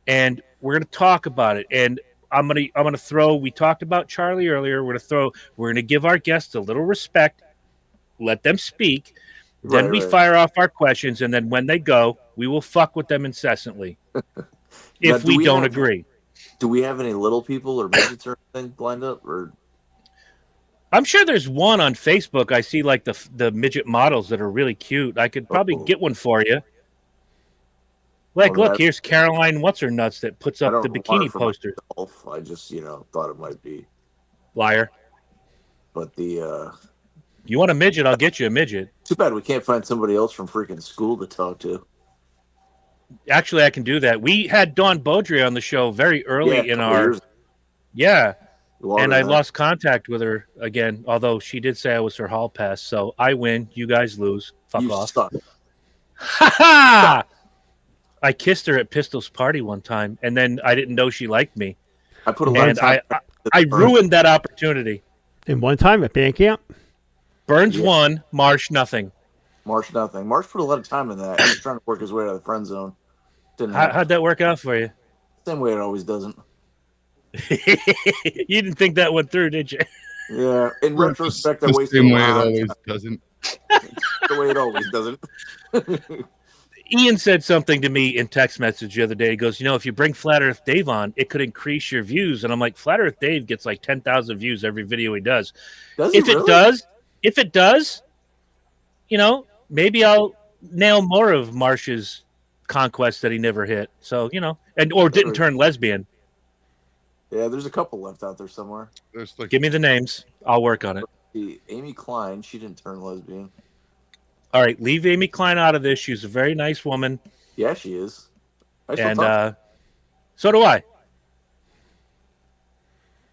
and we're gonna talk about it. And I'm gonna throw. We talked about Charlie earlier. We're gonna give our guests a little respect, let them speak. Then we fire off our questions, and then when they go, we will fuck with them incessantly if we don't agree. Do we have any little people or midgets or anything lined up? Or I'm sure there's one on Facebook. I see like the midget models that are really cute. I could probably get one for you. Like, look, here's Caroline What's Her Nuts that puts up the bikini posters. I just, thought it might be. Liar. But you want a midget? I'll get you a midget. Too bad we can't find somebody else from freaking school to talk to. Actually, I can do that. We had Dawn Beaudry on the show very early in our. Yeah. And I lost contact with her again, although she did say I was her hall pass. So I win. You guys lose. Fuck off. Ha ha! I kissed her at Pistol's party one time, and then I didn't know she liked me. I put a lot of time. I ruined that opportunity. And one time at band camp? Burns won, Marsh nothing. Marsh nothing. Marsh put a lot of time in that. He was trying to work his way out of the friend zone. How'd that work out for you? Same way it always doesn't. You didn't think that went through, did you? Yeah. In retrospect, I wasted the same way it always doesn't. The way it always doesn't. Ian said something to me in text message the other day. He goes, if you bring Flat Earth Dave on, it could increase your views. And I'm like, Flat Earth Dave gets like 10,000 views every video he does. If it does, maybe I'll nail more of Marsh's conquest that he never hit. So, or didn't turn lesbian. Yeah, there's a couple left out there somewhere. Give me the names. I'll work on it. Amy Klein, she didn't turn lesbian. All right, leave Amy Klein out of this. She's a very nice woman. Yeah, she is. And so do I.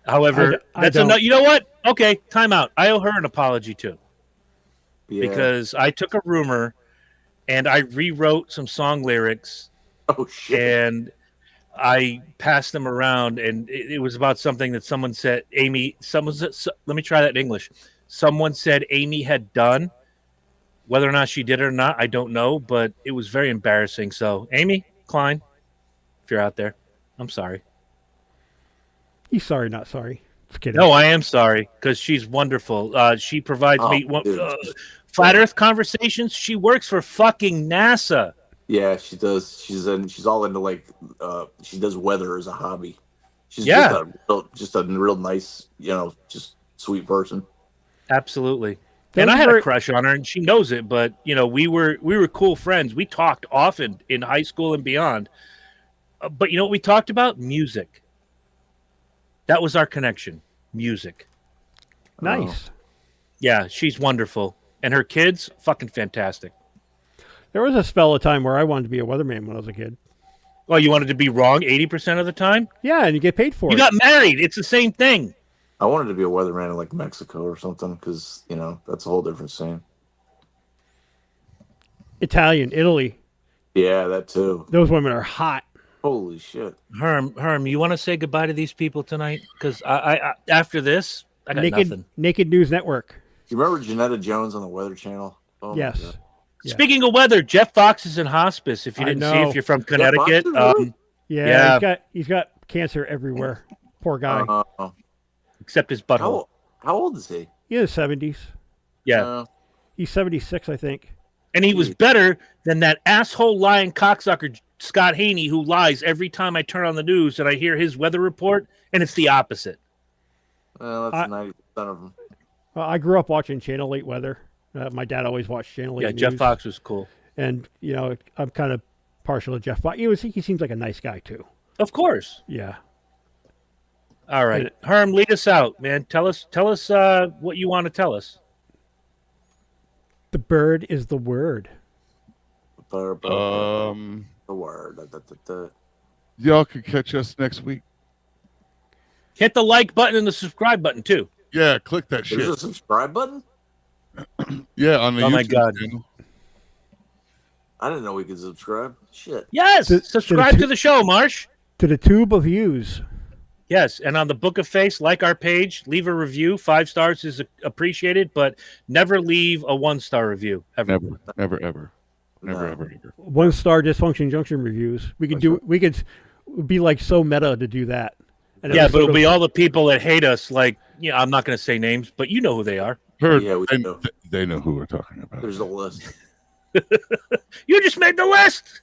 However, that's enough. You know what? Okay, time out. I owe her an apology too. Yeah. Because I took a rumor and I rewrote some song lyrics. Oh shit. And I passed them around, and it was about something that someone said let me try that in English. Someone said Amy had done. Whether or not she did it or not, I don't know, but it was very embarrassing. So, Amy Klein, if you're out there, I'm sorry. He's sorry, not sorry. Just kidding. No, I am sorry, because she's wonderful. She provides me flat Earth conversations. She works for fucking NASA. Yeah, she does. She's all into she does weather as a hobby. She's just a real nice, just sweet person. Absolutely. And I had a crush on her, and she knows it. But we were cool friends. We talked often in high school and beyond. But you know what we talked about? Music. That was our connection. Music. Nice. Yeah, she's wonderful, and her kids, fucking fantastic. There was a spell of time where I wanted to be a weatherman when I was a kid. Oh, you wanted to be wrong 80% of the time? Yeah, and you get paid for it. You got married. It's the same thing. I wanted to be a weatherman in like Mexico or something because, that's a whole different scene. Italian, Italy. Yeah, that too. Those women are hot. Holy shit. Herm, you want to say goodbye to these people tonight? Because I after this, I got nothing. Naked News Network. You remember Janetta Jones on the Weather Channel? Oh, yes. Yeah. Speaking of weather, Jeff Fox is in hospice. If you didn't see, if you're from Connecticut, he's got cancer everywhere. Poor guy. Except his butthole. How old is he? He's in his 70s. Yeah. He's 76, I think. And he was better than that asshole lying cocksucker Scott Haney, who lies every time I turn on the news and I hear his weather report, and it's the opposite. Well, that's 90% of them. I grew up watching Channel 8 weather. My dad always watched Channel 8 Yeah, news. Jeff Fox was cool. And, I'm kind of partial to Jeff Fox. He seems like a nice guy, too. Of course. Yeah. All right. Herm, lead us out, man. Tell us what you want to tell us. The bird is the word. The word. Y'all can catch us next week. Hit the like button and the subscribe button too. Yeah, click that There's shit. a subscribe button? Yeah, on the Oh YouTube my God. channel. I didn't know we could subscribe. Shit. Yes, subscribe to the show, Marsh. To the tube of views. Yes, and on the Book of Face, like our page, leave a review. 5 stars is appreciated, but never leave a 1-star review ever. Never, ever. No. Ever. 1-star Dysfunction Junction reviews. We could do. We could be like so meta to do that. And Yeah, but it'll be all the people that hate us. Like, I'm not going to say names, but you know who they are. Heard, Yeah, we know. they know who we're talking about. There's a list. You just made the list.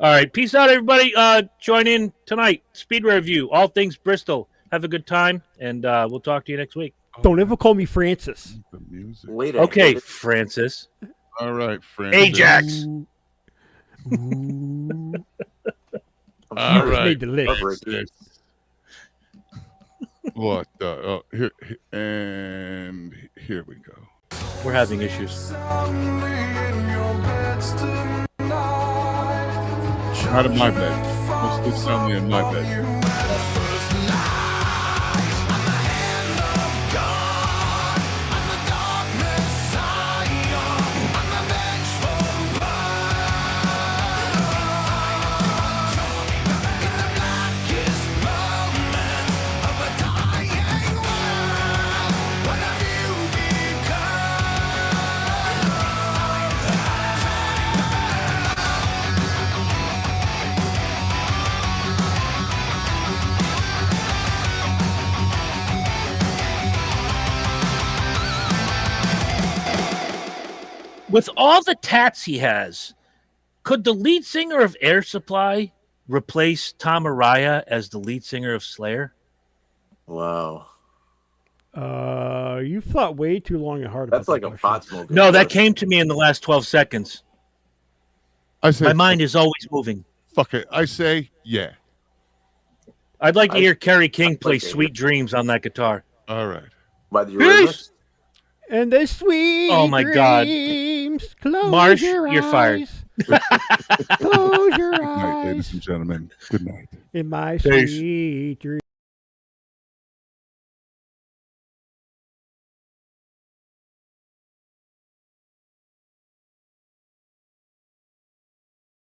All right, peace out, everybody. Join in tonight. Speed review, all things Bristol. Have a good time, and we'll talk to you next week. Don't ever call me Francis. The music. Wait. Okay, Francis. All right, Francis. Ajax. All right. Made the list. Francis. What? Here and here we go. We're having issues. Not in my bed. It's only in my bed. With all the tats he has, could the lead singer of Air Supply replace Tom Araya as the lead singer of Slayer? Wow. You've thought way too long and hard about That's like that a question. pot smoker. No, that came to me in the last 12 seconds. I say, My mind is always moving. fuck it. I say, yeah. I'd like to hear Kerry King I'd play like to Sweet Dreams on that guitar. All right. By the Peace! And the sweet Oh my God. dreams. Close Marsh, your you're fired. eyes. Close your Good night, ladies eyes. and gentlemen. Good night. In my Peace. sweet dreams.